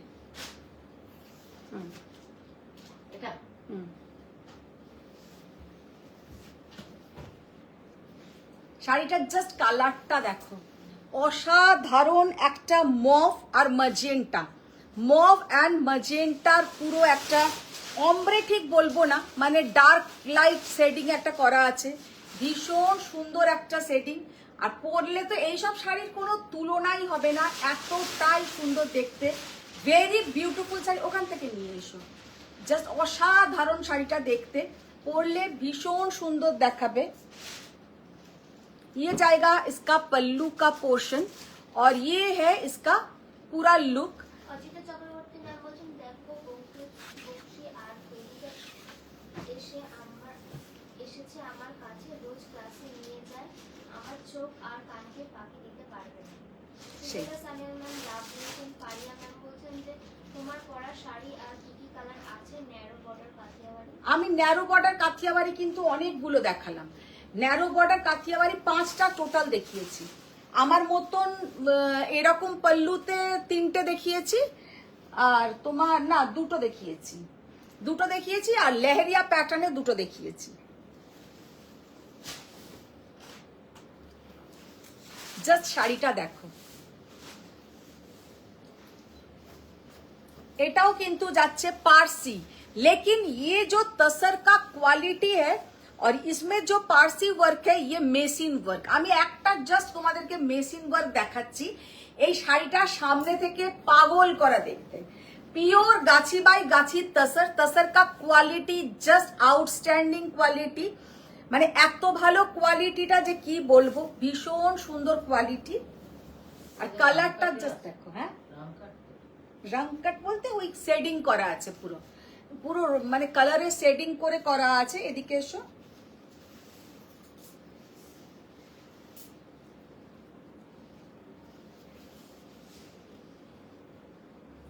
হুম এটা হুম। শাড়িটার জাস্ট কালারটা দেখো, অসাধারণ একটা মভ আর ম্যাজেন্টা, মভ অ্যান্ড ম্যাজেন্টার পুরো একটা অমব্রে ঠিক বলবো না, মানে ডার্ক লাইট শেডিং একটা করা আছে। ভীষণ সুন্দর একটা শেডিং। আর পরলে তো এইসব শাড়ির কোনো তুলনাই হবে না, এতটাই সুন্দর দেখতে। ভেরি বিউটিফুল শাড়ি, ওখান থেকে নিয়ে এসো। জাস্ট অসাধারণ শাড়িটা দেখতে, পরলে ভীষণ সুন্দর দেখাবে। ये जाएगा इसका पल्लू का पोर्शन और ये है इसका पूरा लुक। অজিত চক্রবর্তী ম্যাম বলছেন দেখো বক্সি আর ফেরিদা এসেছে আমার কাছে, রোজ ক্লাসে নিয়ে যায়, আমার চোখ আর কানকে ফাঁকি দিতে পারবে না। সুজেতা সানিয়া ম্যাম লাভ বলছেন। পারিয়া ম্যাম বলছেন যে তোমার পরা শাড়ি আর কি কি কালার আছে? Narrow border Kathiawari. আমি ন্যারো বর্ডার কাথিয়াবাড়ি কিন্তু অনেকগুলো দেখালাম। ন্যারো বর্ডার কাথিয়াবাড়ি 5টা টোটাল দেখিয়েছি। আমার মতন এরকম পল্লুতে 3টে দেখিয়েছি, আর তোমার না 2টো দেখিয়েছি, 2টো দেখিয়েছি, আর লেহেরিয়া প্যাটার্নে 2টো দেখিয়েছি। জাস্ট শাড়িটা দেখো, এটাও কিন্তু যাচ্ছে पारसी, लेकिन ये जो तसर का क्वालिटी है और इसमें जो पारसी वर्क है ये मेसिन वर्क। আমি একটা জাস্ট তোমাদেরকে মেশিন ওয়ার্ক দেখাচ্ছি। এই শাড়িটা সামনে থেকে পাগল করা দেখতে। পিওর গাছি বাই গাছি তসর, তসর का কোয়ালিটি জাস্ট আউটস্ট্যান্ডিং কোয়ালিটি, মানে এত ভালো কোয়ালিটিটা যে কি বলবো, ভীষণ সুন্দর কোয়ালিটি। আর কালারটা জাস্ট দেখো। হ্যাঁ, রং কাট বলতে ওই শেডিং করা আছে, পুরো পুরো মানে কালারে শেডিং করে করা আছে। এদিকে এসো,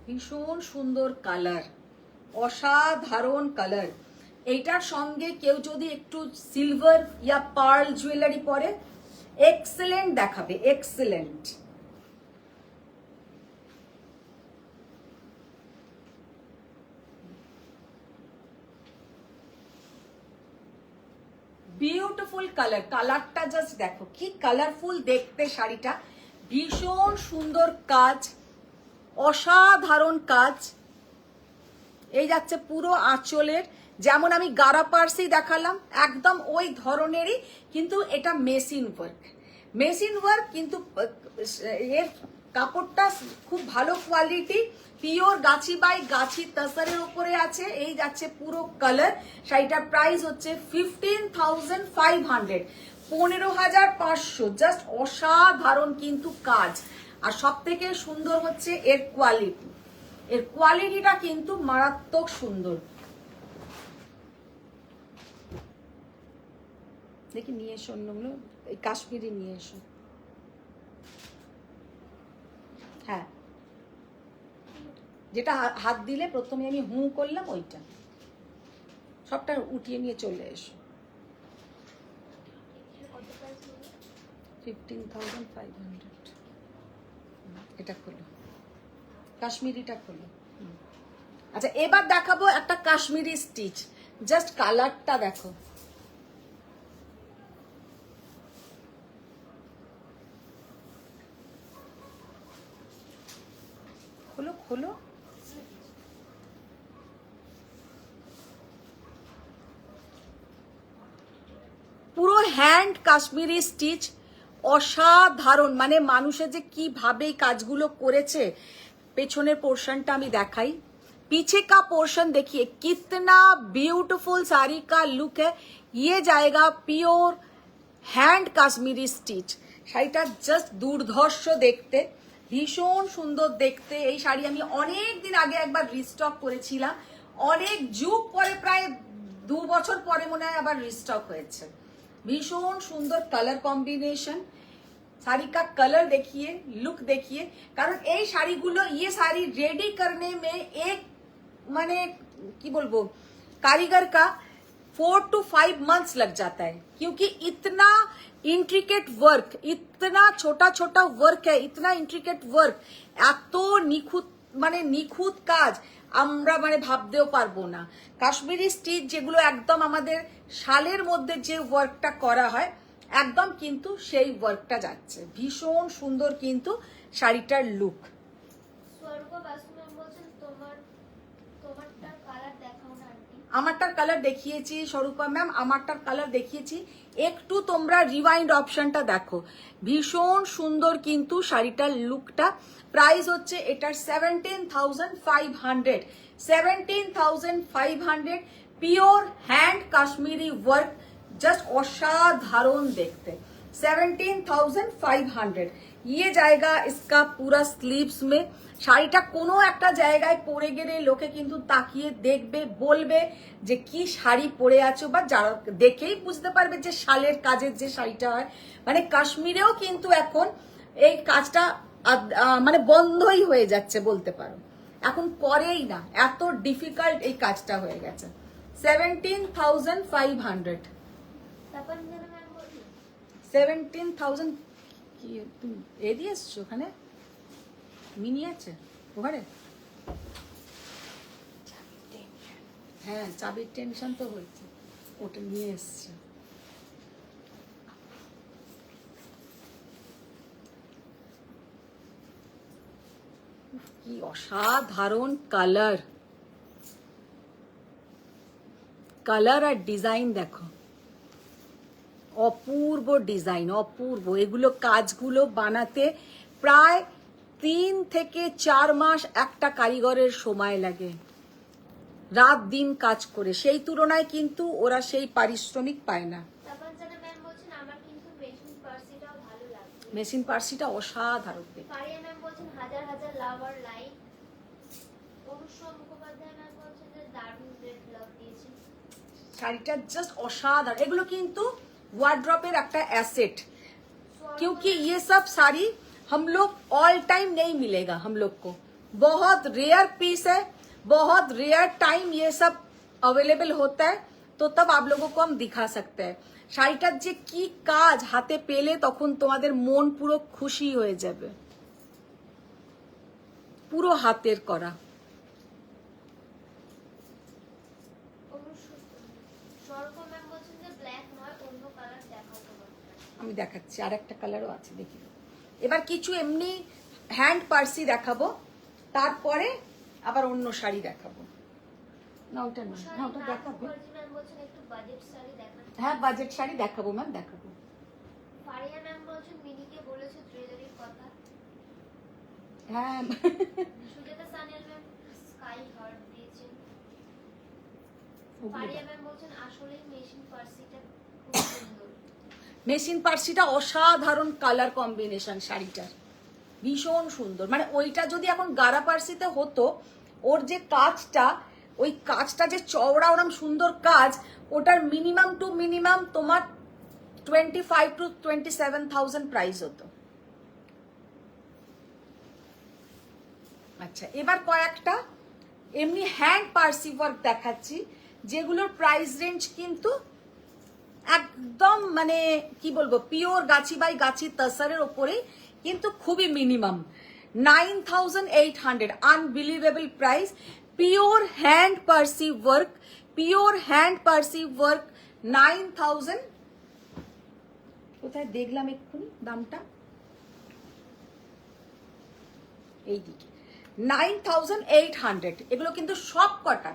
ভীষণ সুন্দর কালার, অসাধারণ কালার। এইটার সঙ্গে কেউ যদি একটু সিলভার ইয়া পার্ল জুয়েলারি পরে এক্সেলেন্ট দেখাবে, এক্সেলেন্ট। বিউটিফুল কালার, কালারটা জাস্ট দেখো কি কালারফুল দেখতে শাড়িটা, ভীষণ সুন্দর কাজ, অসাধারণ কাজ। এই যাচ্ছে পুরো আঁচলের, যেমন আমি গারা পার্সি দেখালাম একদম ওই ধরনেরই, কিন্তু এটা মেশিন ওয়ার্ক, মেশিন ওয়ার্ক, কিন্তু এর কাপড়টা খুব ভালো কোয়ালিটি, পিওর গাছি বাই গাছি তসরের উপরে আছে। এই যাচ্ছে পুরো কালার। শাড়িটার প্রাইস হচ্ছে 15,500, 15,500। জাস্ট অসাধারণ কিন্তু কাজ। আর সব থেকে সুন্দর হচ্ছে এর কোয়ালিটি, এর কোয়ালিটিটা কিন্তু মারাত্মক সুন্দর। দেখি নিয়ে এসো অন্যগুলো, এই কাশ্মীরি নিয়ে এসো। হ্যাঁ, যেটা হাত দিলে প্রথমে আমি হু করলাম ওইটা, সবটা উঠিয়ে নিয়ে চলে এসো। 15,500। এটা খোলো, কাশ্মীরিটা খোলো। আচ্ছা, এবার দেখাবো একটা কাশ্মীরি স্টিচ, জাস্ট কালারটা দেখো। খোলো খোলো, পুরো হ্যান্ড কাশ্মীরি স্টিচ, অসাধারণ। মানে মানুষের যে কিভাবে এই কাজগুলো করেছে। পেছনের পোর্শনটা আমি দেখাই, पीछे का पोर्शन देखिए कितना ब्यूटीफुल साड़ी का लुक है। ये जाएगा प्योर हैंड काश्मीरी स्टिच। শাড়িটা জাস্ট দুর্ধর্ষ দেখতে, ভীষণ সুন্দর দেখতে। এই শাড়ি আমি অনেক দিন আগে একবার রিস্টক করেছিলাম, অনেক যুগ পরে, প্রায় 2 বছর পরে মনে হয় আবার রিস্টক হয়েছে। ভীষণ সুন্দর কালার কম্বিনেশন। শাড়ি का कलर देखिए, लुक देखिए। कारण এই শাড়িগুলো, ये साड़ी रेडी करने में एक माने की बोलबो कारीगर का 4 to 5 months लग जाता है, क्योंकि इतना इंट्रिकेट वर्क, इतना छोटा छोटा वर्क है, इतना इंट्रिकेट वर्क, এত নিখুঁত, মানে নিখুঁত কাজ আমরা মানে ভাবতেও পারবো না। কাশ্মীরি স্টিচ যেগুলো একদম আমাদের শালের মধ্যে যে ওয়ার্কটা করা হয়, একদম কিন্তু সেই ওয়ার্কটা যাচ্ছে। ভীষণ সুন্দর কিন্তু শাড়িটার লুক। স্বর্গ বাসু ম্যাম বলছেন তোমারটার কালার দেখাও না আন্টি। আমারটার কালার দেখিয়েছি স্বরূপা ম্যাম, আমারটার কালার দেখিয়েছি। একটু তোমরা রিওয়াইন্ড অপশনটা দেখো, ভীষণ সুন্দর কিন্তু শাড়িটার লুকটা। প্রাইস হচ্ছে এটার 17,500, 17,500। Pure hand Kashmiri work, just असाधारण देखते। 17,500। ये जाएगा इसका पूरा स्लीव्स में। শাড়িটা কোনো একটা জায়গায় পরে গেলে লোকে কিন্তু তাকিয়ে দেখবে, বলবে যে কি শাড়ি পরে আছো, বা যারা দেখেই বুঝতে পারবে যে শালের কাজের যে শাড়িটা হয়। মানে কাশ্মীরেও কিন্তু এখন এই কাজটা মানে বন্ধই হয়ে যাচ্ছে বলতে পারো, এখন করেই না, এত ডিফিকাল্ট এই কাজটা হয়ে গেছে। 17,500। 17,000 কি তুমি এ দিয়ে এসছো? ওখানে মিনি আছে ওখানে? হ্যাঁ, চাবির টেনশন তো হয়েছে, ওটা নিয়ে এসছে। কি অসাধারণ কালার, কালার আর ডিজাইন দেখো, অপূর্ব ডিজাইন, অপূর্ব। এগুলো কাজগুলো বানাতে প্রায় 3 থেকে 4 মাস একটা কারিগরের সময় লাগে, রাত দিন কাজ করে। সেই তুলনায় কিন্তু ওরা সেই পারিশ্রমিক পায় না। তাপঞ্জনা ম্যাম বলছেন আমার কিন্তু মেশিন পার্সিটাও ভালো লাগছে। মেশিন পার্সিটা অসাধারণ। ফারিয়া ম্যাম বলছেন হাজার হাজার লাভ আর লাইক। অনুষ্মা মুখোপাধ্যায় ম্যাম বলছেন যে দারুণ রেড লাভ দিয়েছেন। শাড়িটা জাস্ট অসাধারণ। এগুলো কিন্তু ওয়ার্ড্রপের একটা অ্যাসেট, क्योंकि ये सब साड़ी हम लोग ऑल टाइम नहीं मिलेगा हम लोग को, बहुत रेयर पीस है, बहुत रेयर टाइम ये सब अवेलेबल होता है, तो तब आप लोगों को हम दिखा सकते हैं। শাড়িটার যে কি কাজ হাতে পেলে তখন তোমাদের মন পুরো খুশি হয়ে যাবে, পুরো হাতের করা। স্বর্গ ম্যাম বলছেন যে ব্ল্যাক নয় অন্য কালার দেখাও তোমার। আমি দেখাচ্ছি, আর একটা কালারও আছে, দেখি। এবার কিছু এমনি হ্যান্ড পার্সি দেখাবো, তারপরে আবার অন্য শাড়ি দেখাবো। না ওটা না, না ওটা দেখাবো। ম্যাম বলছেন একটু বাজেট শাড়ি দেখান। হ্যাঁ বাজেট শাড়ি দেখাবো ম্যাম, দেখাবো। ফারিয়া ম্যাম বলছেন মিনিকে বলেছে জুয়েলারির কথা। হ্যাঁ Sujata Sanyal ma'am sky heart দিয়েছেন। ওগুলো ফারিয়া দেখ। ম্যাম বলছেন আসলেই মেশিন পার্সিটা খুব সুন্দর। মেশিন পার্সিটা অসাধারণ কালার কম্বিনেশন শাড়িটার, ভীষণ সুন্দর। মানে ওইটা যদি এখন গারা পার্সিতে হতো, ওর যে কাজটা, ওই কাজটা যে চওড়া ওরম সুন্দর কাজ, ওটার মিনিমাম টু মিনিমাম তোমার 25 to 27,000 প্রাইস হতো। আচ্ছা এবার কয়েকটা এমনি হ্যান্ড পার্সি ওয়ার্ক দেখাচ্ছি, যেগুলোর প্রাইস রেঞ্জ কিন্তু একদম মানে কি বলবো, পিওর গাছি বাই গাছি তসরের ওপরে, কিন্তু খুবই minimum 9,800, unbelievable price. Pure hand Parsi work, pure hand Parsi work 9,000, কোথায় দেখলাম এক্ষুনি দামটা, এইদিকে 9,800। এগুলো কিন্তু সব কটা,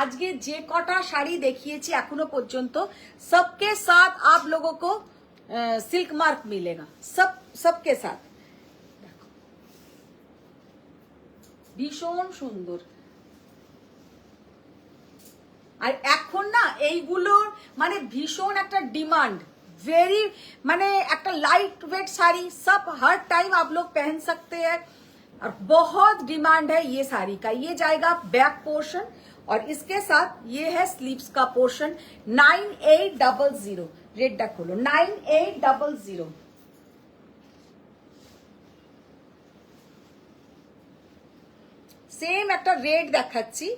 আজকে যে কটা শাড়ি দেখিয়েছি এখনো পর্যন্ত, सबके साथ आप लोगों को सिल्क मार्क मिलेगा, सबके साथ। দেখো ভীষণ সুন্দর। আর এখন না এইগুলোর মানে ভীষণ একটা ডিমান্ড, वेरी মানে একটা लाइट वेट साड़ी, सब हर टाइम आप लोग पहन सकते हैं, और बहुत डिमांड है ये साड़ी का। ये जाएगा बैक पोर्शन, और इसके साथ ये है स्लीव्स का पोर्शन। 9800, रेडটা खोलो, 9800। সেম একটা রেড দেখাচ্ছি,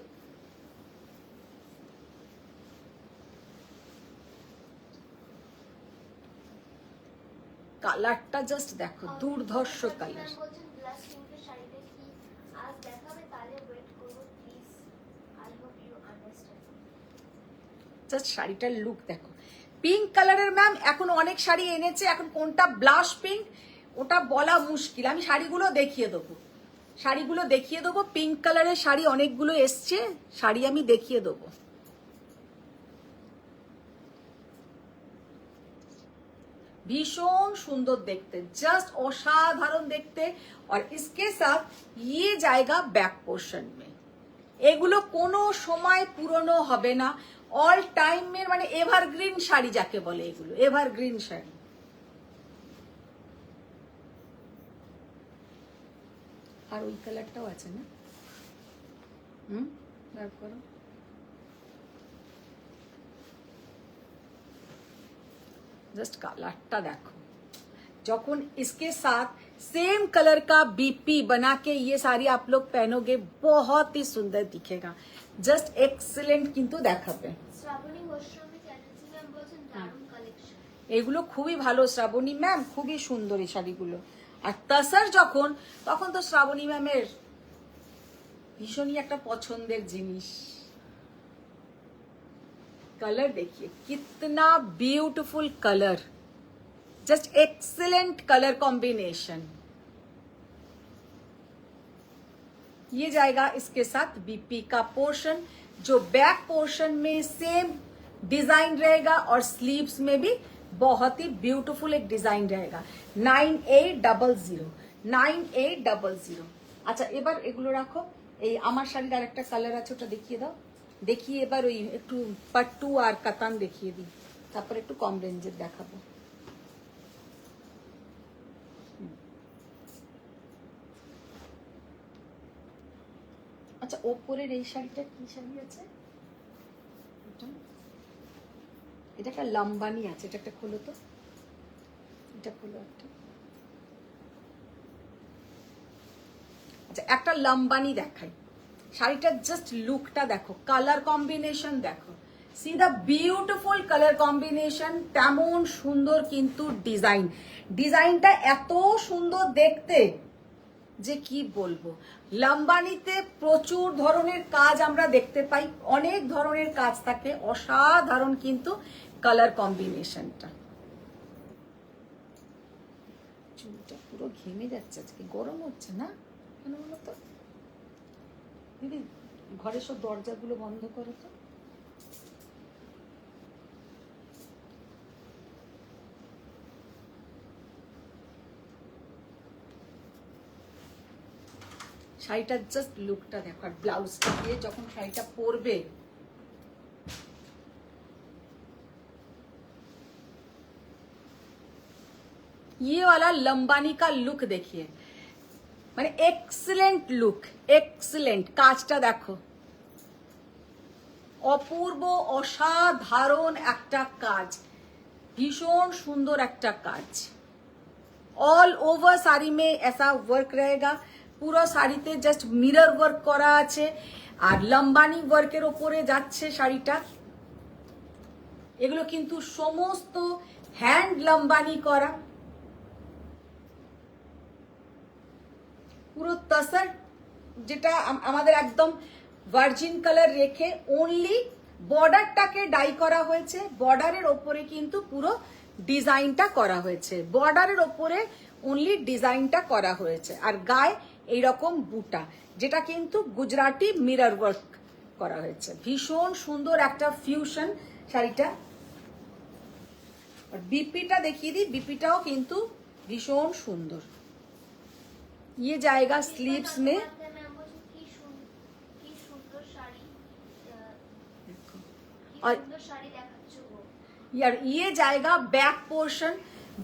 কালারটা জাস্ট দেখো, দুর্ধর্ষ কালার। বলছেন ব্লাশ পিঙ্কের শাড়িটা কি আজ দেখাবে, তাহলে ওয়েট করব please, I hope you understand. Just শাড়িটার লুক দেখো, পিঙ্ক কালারের ম্যাম এখন অনেক শাড়ি এনেছে, এখন কোনটা ব্লাশ পিঙ্ক ওটা বলা মুশকিল। আমি শাড়িগুলো দেখিয়ে দেবো, শাড়িগুলো দেখিয়ে দেবো, পিঙ্ক কালারের শাড়ি অনেকগুলো এসছে, শাড়ি আমি দেখিয়ে দেবো। भीषण सुंदर देखते, जस्ट असाधारण देखते। और इसके साथ ये जाएगा बैक पोर्शन में। এগুলো কোনো সময় পুরনো হবে না, অল টাইমের মানে এভারগ্রিন শাড়ি যাকে বলে, এগুলো এভারগ্রিন শাড়ি। আর ওই কালারটাও আছে না, বার করো। जस्ट कलरটা देखो, जखन इसके साथ सेम कलर का बीपी बना के ये साड़ी आप लोग पहनोगे, बहुत ही सुंदर दिखेगा, जस्ट एक्सीलेंट किंतु देखाबे। শ্রাবণী গোস্বামী চ্যাটার্জি ম্যাম বলছেন দারুণ কালেকশন। এগুলো খুবই ভালো শ্রাবণী ম্যাম, খুবই সুন্দর এই শাড়িগুলো। আর তাসার যখন, তখন তো শ্রাবণী ম্যামের ভীষণই একটা পছন্দের জিনিস। कलर देखिए कितना beautiful colour, just excellent colour combination. ये जाएगा इसके साथ बीपी का पोर्शन, जो बैक पोर्शन में सेम डिजाइन रहेगा और स्लीव्स में भी बहुत ही ब्यूटीफुल एक डिजाइन रहेगा। 9800। আচ্ছা এবার এগুলো রাখো। এই আমার শাড়ির আর একটা কালার আছে, ওটা দেখিয়ে দাও। দেখিয়ে এবার ওই একটু পাট্টু আর কাতান দেখিয়ে দিই, তারপর একটু কম রেঞ্জের দেখাবো। আচ্ছা ওপরের এই শাড়িটা কি শাড়ি আছে? এটা একটা লম্বানি আছে, এটা একটা খোলো তো, এটা খোলো একটা। আচ্ছা একটা লম্বানি দেখাই, শাড়িটার জাস্ট লুকটা দেখো, কালার কম্বিনেশন দেখো, C the beautiful colour combination, তেমন সুন্দর কিন্তু ডিজাইন, ডিজাইনটা এত সুন্দর দেখতে যে কি বলবো। লম্বানিতে প্রচুর ধরনের কাজ আমরা দেখতে পাই, অনেক ধরনের কাজ থাকে, অসাধারণ কিন্তু কালার কম্বিনেশনটা। চুলটা পুরো ঘেমে যাচ্ছে আজকে, গরম হচ্ছে না কেন বলো তো দিদি? ঘরের সব দরজাগুলো বন্ধ করো তো। শাড়িটার জাস্ট লুকটা দেখো, আর ব্লাউজটা দিয়ে যখন শাড়িটা পরবে, ये वाला लंबानी का लुक देखिए, মানে এক্সিলেন্ট লুক, এক্সিলেন্ট। কাজটা দেখো, অপূর্ব অসাধারণ একটা কাজ, ভীষণ সুন্দর একটা কাজ। ऑल ओवर साड़ी में ऐसा वर्क रहेगा, পুরো শাড়িতে জাস্ট মিরর ওয়ার্ক করা আছে, আর লম্বানি ওয়ার্কের ওপরে যাচ্ছে শাড়িটা। এগুলো কিন্তু সমস্ত হ্যান্ড লম্বানি করা, পুরো তসর যেটা আমাদের একদম ভার্জিন কালার রেখে অনলি বর্ডারটাকে ডাই করা হয়েছে, বর্ডারের ওপরে কিন্তু পুরো ডিজাইনটা করা হয়েছে, বর্ডারের ওপরে অনলি ডিজাইনটা করা হয়েছে, আর গায়ে এইরকম বুটা, যেটা কিন্তু গুজরাটি মিরর ওয়ার্ক করা হয়েছে। ভীষণ সুন্দর একটা ফিউশন শাড়িটা। আর বিপিটা দেখিয়ে দিই, বিপিটাও কিন্তু ভীষণ সুন্দর। ये जाएगा स्लीव्स में, और यार ये जाएगा बैक पोर्शन,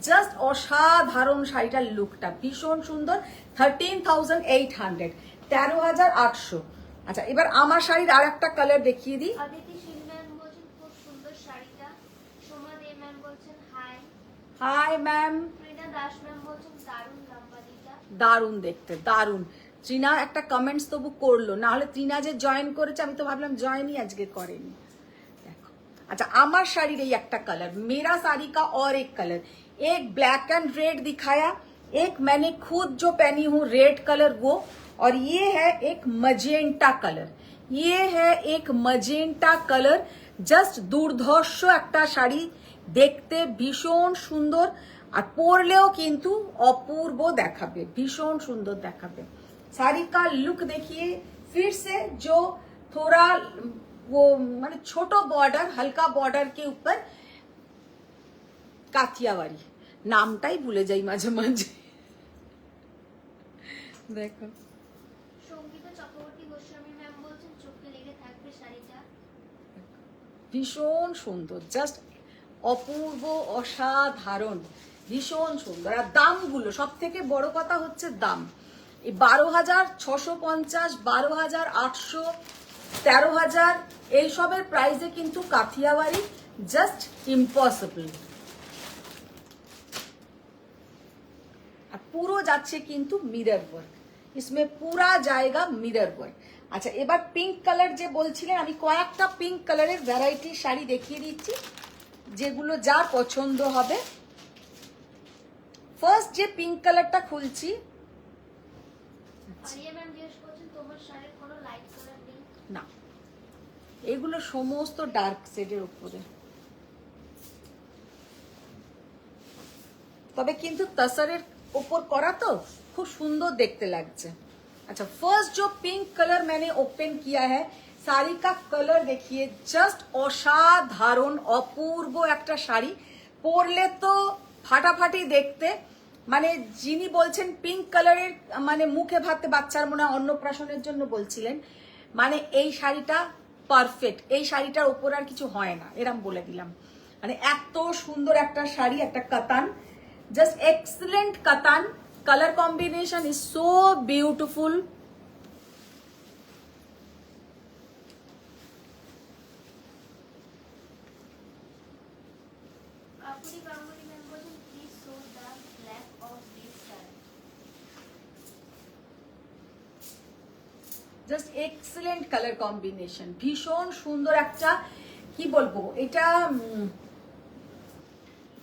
জাস্ট অসাধারণ শাড়িটার লুকটা ভীষণ সুন্দর। 13,800, 13,800। আচ্ছা এবার আমার শাড়ির আর একটা কালার দেখিয়ে দিই। Hi ma'am. দারুণ দেখতে, দারুণ। ত্রিনা একটা কমেন্টস তবু করলো, না হলে ত্রিনা যে জয়েন করেছে আমি তো ভাবলাম জয়েনই আজকে করেনি। দেখো अच्छा আমার শাড়ির এই একটা কালার, मेरा साड़ी का और एक कलर, एक ब्लैक एंड रेड दिखाया, एक मैंने खुद जो पहनी हूँ रेड कलर वो, और ये है एक मजेंटा कलर, ये है एक मजेंटा कलर। জাস্ট দুর্ধর্ষ একটা শাড়ি, দেখতে ভীষণ সুন্দর, আর পরলেও কিন্তু অপূর্ব দেখাবে, ভীষণ সুন্দর দেখাবে। শাড়ি का लुक देखिए फिर से, जो थोड़ा वो মানে ছোট বর্ডার, হালকা বর্ডার के ऊपर কাথিয়াওয়ারি, নামটাই ভুলে যাই মাঝে মাঝে। দেখো সঙ্গীতা চক্রবর্তী গোস্বামী ম্যাম বলছেন চোখে লেগে থাকবে শাড়িটা, ভীষণ সুন্দর, জাস্ট অপূর্ব অসাধারণ, ভীষণ সুন্দর। আর দামগুলো, সব থেকে বড় কথা হচ্ছে দাম, এই 12,650, 12,800, 13,000 এইসবের প্রাইসে কিন্তু কাথিয়াওয়ারি জাস্ট ইম্পসিবল। আর পুরো যাচ্ছে কিন্তু মিরর ওয়ার্ক, इसमें पूरा जाएगा मिरर वर्क। আচ্ছা এবার পিঙ্ক কালার যে বলছিলেন, আমি কয়েকটা পিঙ্ক কালারের ভ্যারাইটি শাড়ি দেখিয়ে দিচ্ছি, যেগুলো যার পছন্দ হবে। ফার্স্ট যে পিঙ্ক কালারটা খুলছি, আরিয়া ম্যাম জিজ্ঞেস করছেন তোমার শাড়ির কোনো লাইট কালার নেই? না এগুলো সমস্ত ডার্ক শেডের উপরে, তবে কিন্তু তসরের উপর করা তো খুব সুন্দর দেখতে লাগছে। अच्छा, फर्स्ट जो पिंक कलर मैंने ओपन किया है, শাড়ি का कलर देखिए, জাস্ট অসাধারণ অপূর্ব একটা শাড়ি, পরলে তো ফাটাফাটি দেখতে। মানে যিনি বলছেন পিঙ্ক কালারের, মানে মুখে ভাতে বাচ্চার মনে হয় অন্নপ্রাশনের জন্য বলছিলেন, মানে এই শাড়িটা পারফেক্ট, এই শাড়িটার ওপর আর কিছু হয় না, এরম বলে দিলাম। মানে এত সুন্দর একটা শাড়ি, একটা কাতান, জাস্ট এক্সেলেন্ট কাতান, colour combination is so beautiful. Kapuri Ganguly ma'am বলছেন please show the black of this sari. Just excellent colour combination, ভীষণ সুন্দর একটা, কি বলবো এটা,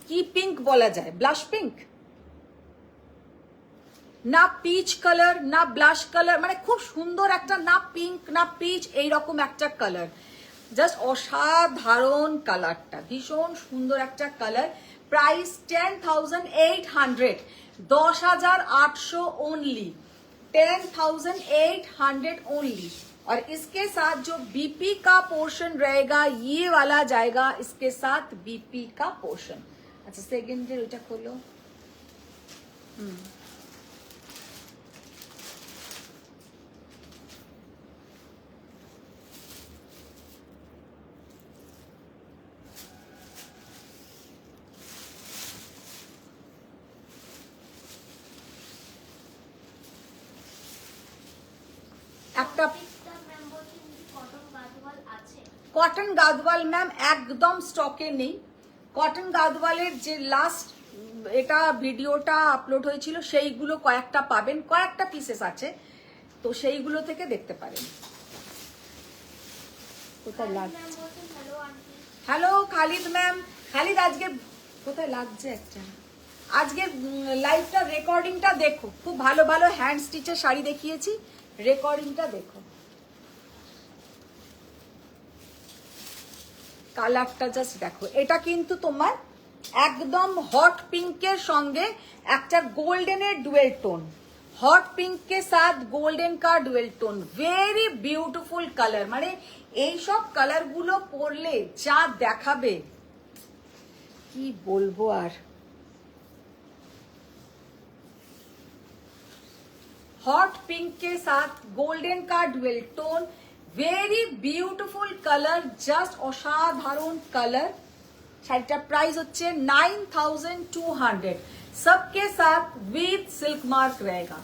কি পিঙ্ক বলা যায়, ব্লাশ পিঙ্ক না, পিচ কালার না ব্লাশ কালার, মানে খুব সুন্দর একটা, না পিঙ্ক না পিচ, এইরকম একটা কালার, জাস্ট অসাধারণ কালারটা, ভীষণ সুন্দর একটা কালার। Price 10,800, 10,800 only, 10,800 only. और इसके साथ जो बीपी का पोर्शन रहेगा, ये वाला जाएगा इसके साथ बीपी का पोर्शन। अच्छा, सेकेंड ওইটা खोलो। একটা ম্যাম বলছেন যে কটন গাদওয়াল আছে। কটন গাদওয়াল ম্যাম একদম স্টকে নেই। কটন গাদওয়ালের যে লাস্ট এটা ভিডিওটা আপলোড হয়েছিল, সেইগুলো কয়েকটা পাবেন, কয়েকটা পিসেস আছে, তো সেইগুলো থেকে দেখতে পারেন। কোথায় লাগছে? ম্যাম বলছেন hello aunty. Hello Khalid ma'am. Khalid আজকে কোথায় লাগছে একটা, আজকের লাইভটা রেকর্ডিংটা দেখো, খুব ভালো ভালো হ্যান্ড স্টিচের শাড়ি দেখিয়েছি, রেকর্ডিংটা দেখো। কালারটা জাস্ট দেখো, এটা কিন্তু তোমার একদম হট পিঙ্কের সঙ্গে একটা গোল্ডেনের ডুয়েল টোন, हॉट पिंक के साथ गोल्डन का dual tone, very beautiful colour. মানে এই সব কালার গুলো পরলে যা দেখাবে কি বলবো আর। हॉट पिंक के साथ गोल्डन का dual tone, very beautiful colour, just असाधारण कलर। শাড়িটার প্রাইস হচ্ছে 9,200, सबके साथ विद सिल्क मार्क रहेगा।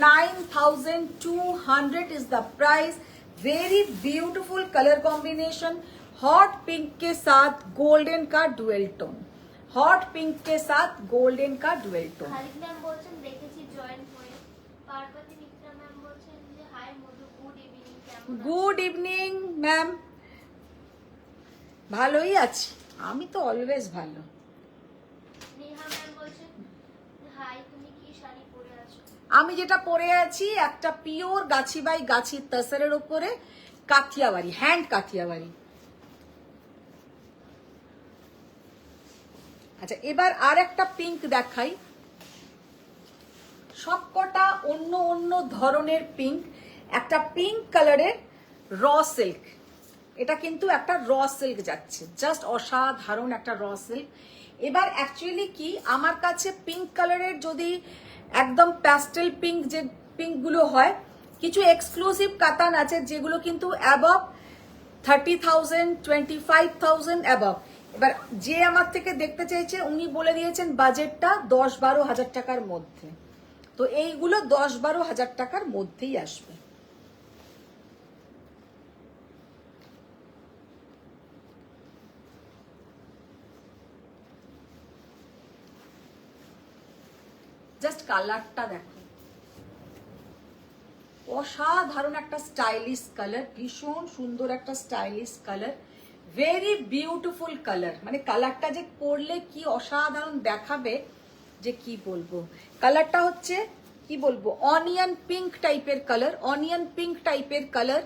9,200 is the price. Very beautiful colour combination, hot pink के साथ गोल्डन का डुएल टोन, हॉट पिंक के साथ गोल्डन का डुएल टोन। খালিদ ম্যাম বলছেন দেখেছি জয়েন হয়ে। পার্বতী মিত্রা ম্যাম বলছেন যে হাই মধু, গুড ইভিনিং, কেমন আছেন? গুড ইভিনিং ম্যাম, ভালোই আছি, আমি তো অলওয়েজ ভালো। নেহা ম্যাম বলছেন হাই, তুমি কি শাড়ি পরে আছো? আমি যেটা পরে আছি একটা পিওর গাছি বাই গাছি তসরের উপরে কাথিয়াবাড়ি, হ্যান্ড কাথিয়াবাড়ি। আচ্ছা, এবার আর একটা পিঙ্ক দেখাই, সবকটা অন্য অন্য ধরনের পিঙ্ক। একটা পিঙ্ক কালারের র সিল্ক, এটা কিন্তু একটা র সিল্ক যাচ্ছে, জাস্ট অসাধারণ একটা র সিল্ক। এবার অ্যাকচুয়ালি কি আমার কাছে পিঙ্ক কালারের যদি একদম প্যাস্টেল পিঙ্ক, যে পিঙ্ক গুলো হয়, কিছু এক্সক্লুসিভ কাতান আছে যেগুলো কিন্তু অ্যাবভ 30,000, 25,000 অ্যাবভ। এবার যে আমার থেকে দেখতে চাইছে উনি বলে দিয়েছেন বাজেটটা 10-12 হাজার টাকার মধ্যে, তো এইগুলো 10-12 হাজার টাকার মধ্যেই আসবে। জাস্ট কালারটা দেখো, অসাধারণ একটা স্টাইলিশ কালার, ভীষণ সুন্দর একটা stylish colour, very beautiful colour. মানে কালারটা যে পরলে কি অসাধারণ দেখাবে যে কি বলবো। কালারটা হচ্ছে কি বলবো, অনিয়ন পিঙ্ক টাইপের কালার, অনিয়ন পিঙ্ক টাইপের কালার,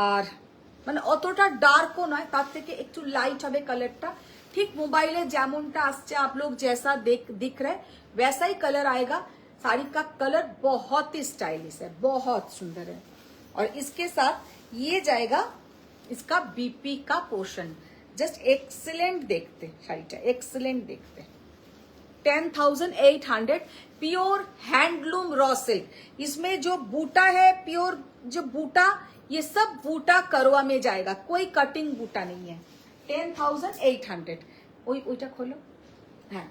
আর মানে অতটা ডার্কও নয়, তার থেকে একটু লাইট হবে কালারটা। ঠিক মোবাইলে যেমনটা আসছে, आप लोग जैसा दिख रहा है वैसा ही कलर आएगा। साड़ी का कलर बहुत ही स्टाइलिश है, बहुत सुंदर है। और इसके साथ ये जाएगा इसका बीपी का पोर्शन। जस्ट एक्सीलेंट देखते শাড়িটা, एक्सीलेंट देखते। 10,800 प्योर हैंडलूम रॉ सिल्क। इसमें जो बूटा है, प्योर जो बूटा, ये सब बूटा करवा में जाएगा, कोई कटिंग बूटा नहीं है। 10,800। ওইটা খোলো। হ্যাঁ,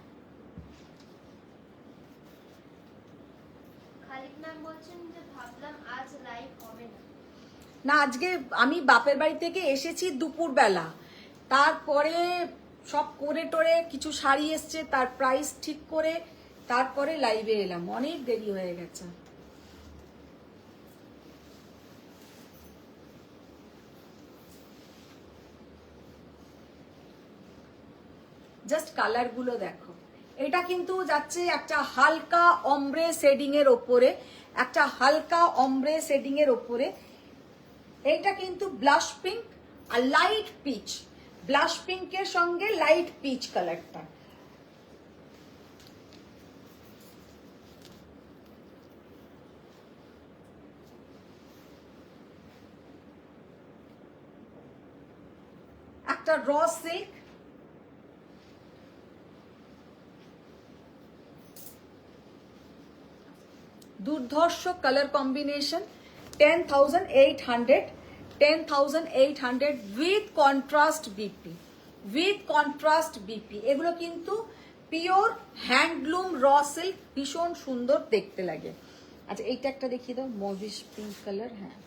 খালিদ ম্যাম বলছেন যে ভাবলাম আজ লাইভ হবে না। না আজকে আমি বাপের বাড়ি থেকে এসেছি দুপুরবেলা, তারপরে সব করে টোরে কিছু শাড়ি এসছে, তার প্রাইস ঠিক করে তারপরে লাইভে এলাম, অনেক দেরি হয়ে গেছে। জাস্ট কালার গুলো দেখো। এটা কিন্তু যাচ্ছে একটা হালকা অমব্রে শেডিং এর ওপরে, একটা হালকা অমব্রে শেডিং এর ওপরে। এটা কিন্তু ব্লাশ পিঙ্ক আর লাইট পিচ, ব্লাশ পিঙ্কের সঙ্গে লাইট পিচ কালারটা। একটা র সিল্ক, দুর্ধর্ষ colour combination. 10,800, 10,800 with contrast BP, with contrast BP. এগুলো কিন্তু পিওর হ্যান্ডলুম র সিল্ক, ভীষণ সুন্দর দেখতে লাগে। আচ্ছা এইটা একটা দেখিয়ে দাও, মভিশ পিঙ্ক কালার। হ্যাঁ,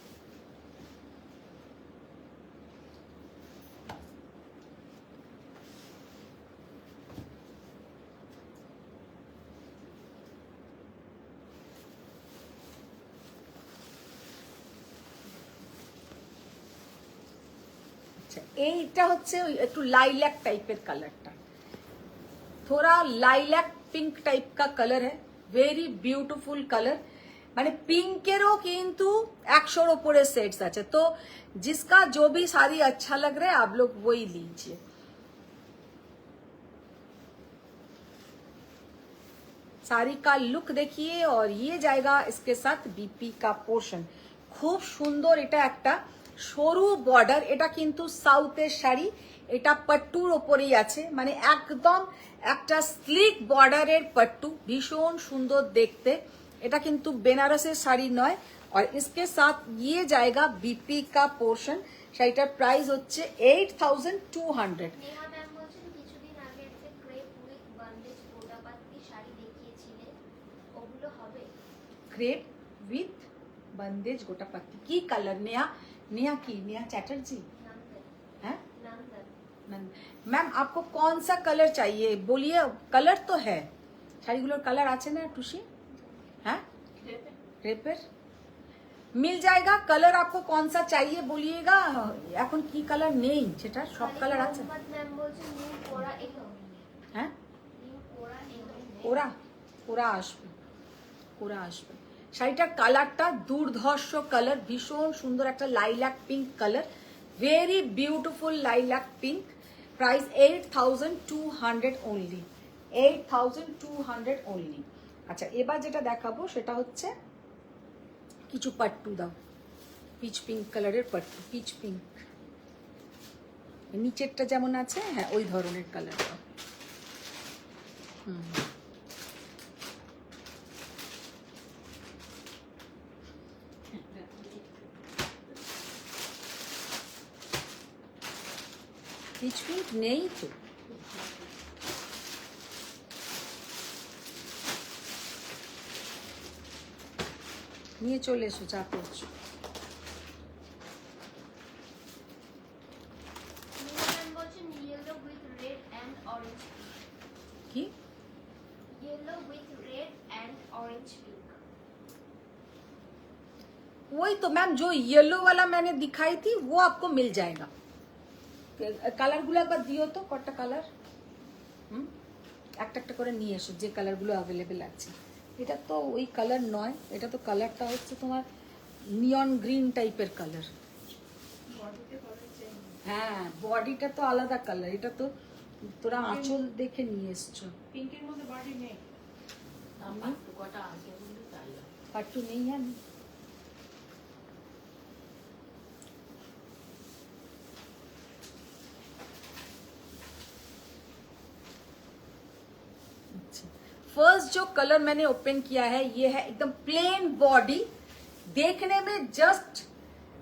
এইটা হচ্ছে একটু লাইল্যাক টাইপের কালারটা, थोड़ा लाइलैक पिंक टाइप का कलर है, वेरी ब्यूटीफुल कलर। মানে পিঙ্কেরও কিন্তু 100 ওপরে সেটস আছে, তো जिसका जो भी साड़ी अच्छा लग रहा है आप लोग वही लीजिए। साड़ी का लुक देखिए, और ये जाएगा इसके साथ बीपी का पोर्शन। খুব সুন্দর, এটা একটা সরু বর্ডার, এটা কিন্তু সাউথের শাড়ি, এটা পট্টুর ওপরেই আছে, মানে একদম একটা স্লিক বর্ডারের পট্টু, ভীষণ সুন্দর দেখতে। এটা কিন্তু বেনারসের শাড়ি নয়। और इसके साथ ये जाएगा बीपी का पोर्शन। শাড়িটার প্রাইস হচ্ছে 8,200। নেহা ম্যাম বলছেন কিছুদিন আগে একটা ক্রেপ উইথ বন্দেজ গোটাপাত্তি শাড়ি দেখিয়েছিলে, ওগুলো হবে? क्रेप विथ बंदेज गोटापत्ती की कलर? नेहा, नेहा की, नेहा चैटर्जी নন্দন, है। নন্দন। मैम आपको कौन सा कलर चाहिए बोलिए, कलर तो है, শাড়িগুলোর কালার আছে না টুসি? হ্যাঁ, ক্রেপের मिल जाएगा। कलर आपको कौन सा चाहिए बोलिएगा। এখন কি কালার নেই, সেটা সব কালার আছে। মোহাম্মদ ম্যাম বলছেন নিউ কোরা এলো, হ্যাঁ, নিউ কোরা এলো। ওরা ওরা আসবে, ওরা আসবে। শাড়িটার কালারটা দুর্ধর্ষ কালার, ভীষণ সুন্দর একটা lilac pink colour, very beautiful lilac pink. Price 8,200 only, 8,200 only. আচ্ছা এবার যেটা দেখাবো সেটা হচ্ছে কিছু পাট্টু দাও, পিচ পিঙ্ক কালারের পাট্টু, পিচ পিঙ্ক, নিচেরটা যেমন আছে হ্যাঁ ওই ধরনের কালার দাও। পিচ পিঙ্ক নেই তো, নিয়ে চলে এসো, চা করছো। নেহা ম্যাম বলছেন yellow with red and orange pink, কি yellow with red and orange pink. वही तो मैम, जो येलो वाला मैंने दिखाई थी वो आपको मिल जाएगा। কালার গুলো একবার দিও তো, কটা কালার, একটা একটা করে নিয়ে এসো যে কালার গুলো অ্যাভেলেবেল আছে। এটা তো ওই কালার নয়, এটা তো কালারটা হচ্ছে তোমার নিয়ন গ্রিন টাইপের কালার। হ্যাঁ বডিটা তো আলাদা কালার, এটা তো তোরা আঁচল দেখে নিয়ে এসছো। পিঙ্কের মধ্যে বডি নেই, কটা আছে। पट्टू नहीं है ना। फर्स्ट जो कलर मैंने ओपन किया है ये है एकदम प्लेन बॉडी, देखने में जस्ट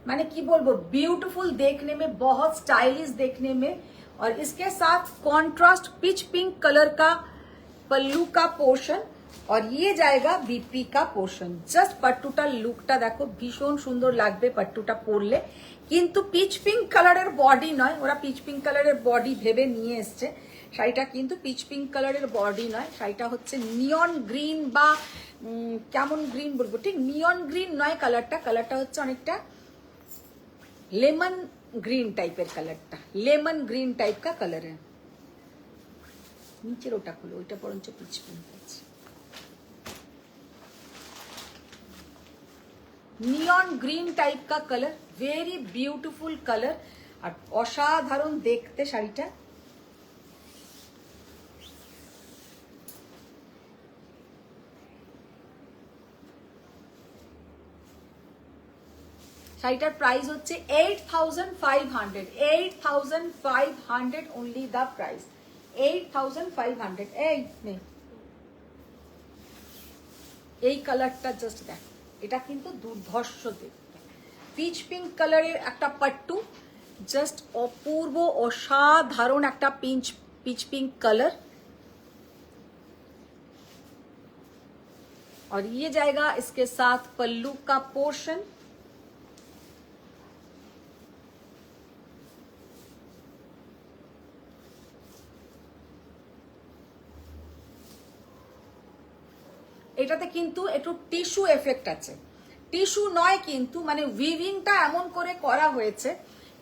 मैंने की बोलबो ब्यूटीफुल, देखने में बहुत स्टाइलिश देखने में, और इसके साथ कॉन्ट्रास्ट पिच पिंक कलर का पल्लू का पोर्शन, और ये जाएगा बीपी का पोर्शन। जस्ट पट्टूटा लुकटा देखो भीषण सुंदर लागবে पट्टूटा পরলে, কিন্তু পিচ পিঙ্ক কালারের বডি নয়, ওরা পিচ পিঙ্ক কালারের বডি ভেবে নিয়ে এসছে। শাড়িটা কিন্তু পিচ পিঙ্ক কালারের বডি নয়, শাড়িটা হচ্ছে নিয়ন গ্রিন বা কেমন গ্রিন বলবো, ঠিক নিয়ন গ্রিন নয় কালারটা, কালারটা হচ্ছে অনেকটা লেমন গ্রিন টাইপের কালারটা, লেমন গ্রিন টাইপ का कलर है। নিচের ওটা খুলো, ওইটা বরঞ্চ পিচ পিঙ্ক আছে। নিয়ন গ্রিন টাইপ का कलर, वेरी ब्यूटीफुल कलर, আর অসাধারণ দেখতে শাড়িটা। শাড়িটার প্রাইস হচ্ছে 8500, 8500 only the price, 8500। এই নে, এই কালারটা জাস্ট দেখ, এটা কিন্তু দুর্ধর্ষ দেখতে, পিচ পিঙ্ক কালারের একটা পট্টু, জাস্ট অপূর্ব অসাধারণ একটা পিচ পিঙ্ক कलर। और ये जाएगा इसके साथ पल्लू का पोर्शन। এটাতে কিন্তু একটু টিস্যু এফেক্ট আছে, টিস্যু নয় কিন্তু মানে উইভিংটা এমন করে করা হয়েছে,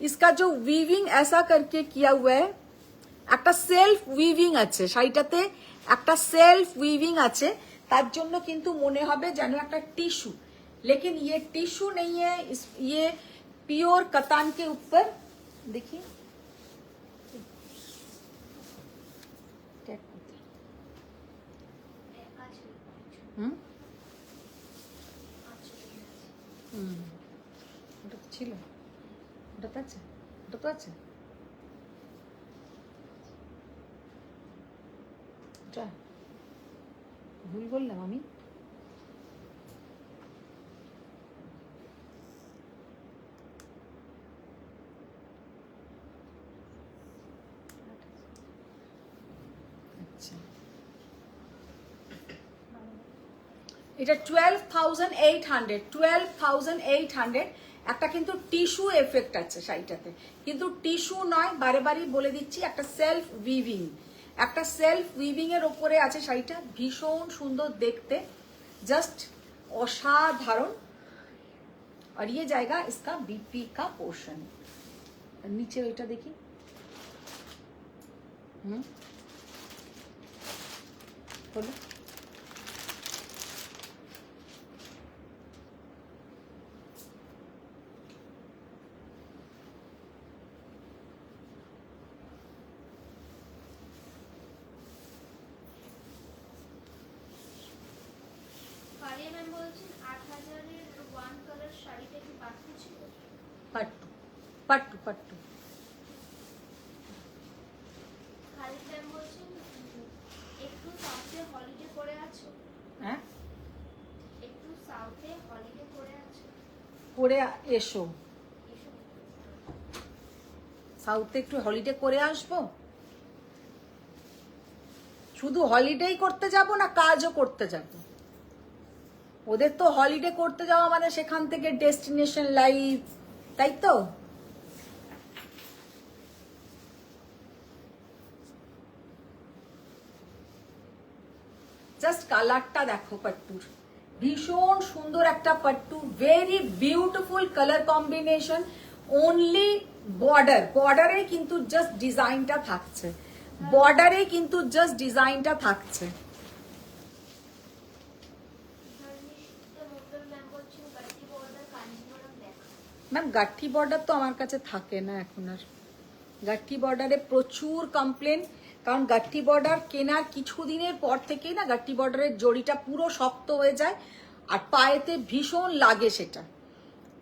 इसका जो वीविंग ऐसा करके किया हुआ है, একটা সেলফ উইভিং আছে শাড়িটাতে, একটা সেলফ উইভিং আছে, তার জন্য কিন্তু মনে হবে যেন একটা টিস্যু, लेकिन ये टिश्यू नहीं है, ये प्योर कतान के ऊपर देखिए, ওটা তো ছিল, ওটা তো আছে, ওটা তো আছে, ওটা ভুল বললাম আমি। আচ্ছা, এটা 12,800, 12,800। একটা কিন্তু টিস্যু এফেক্ট আছে শাড়িটাতে, কিন্তু টিস্যু নয়, বারে বারে বলে দিচ্ছি, একটা সেলফ উইভিং, একটা সেলফ উইভিং এর উপরে আছে শাড়িটা, ভীষণ সুন্দর দেখতে, জাস্ট অসাধারণ। और ये जाएगा इसका बीपी का पोर्शन। नीचे ওইটা দেখি, বলো पट्टू पट्टू पट्टू করে এসো, সাউথে একটু হলিডে করে আসবো। শুধু হলিডেই করতে যাব না কাজও করতে যাব? ওদের তো হলিডে করতে যাওয়া মানে সেখান থেকে ডেস্টিনেশন লাইফ, তাই তো? জাস্ট কালারটা দেখো পট্টুর, ভীষণ সুন্দর একটা পট্টু, very beautiful colour combination. Only border, বর্ডারে কিন্তু জাস্ট ডিজাইনটা থাকছে, বর্ডারে কিন্তু জাস্ট ডিজাইনটা থাকছে। ম্যাম গাঠি বর্ডার তো আমার কাছে থাকে না এখন আর, গাঠি বর্ডারে প্রচুর কমপ্লেন, কারণ গাঠি বর্ডার কেনার কিছুদিনের পর থেকেই না গাঠি বর্ডারের জড়িটা পুরো শক্ত হয়ে যায়, আর পায়েতে ভীষণ লাগে সেটা।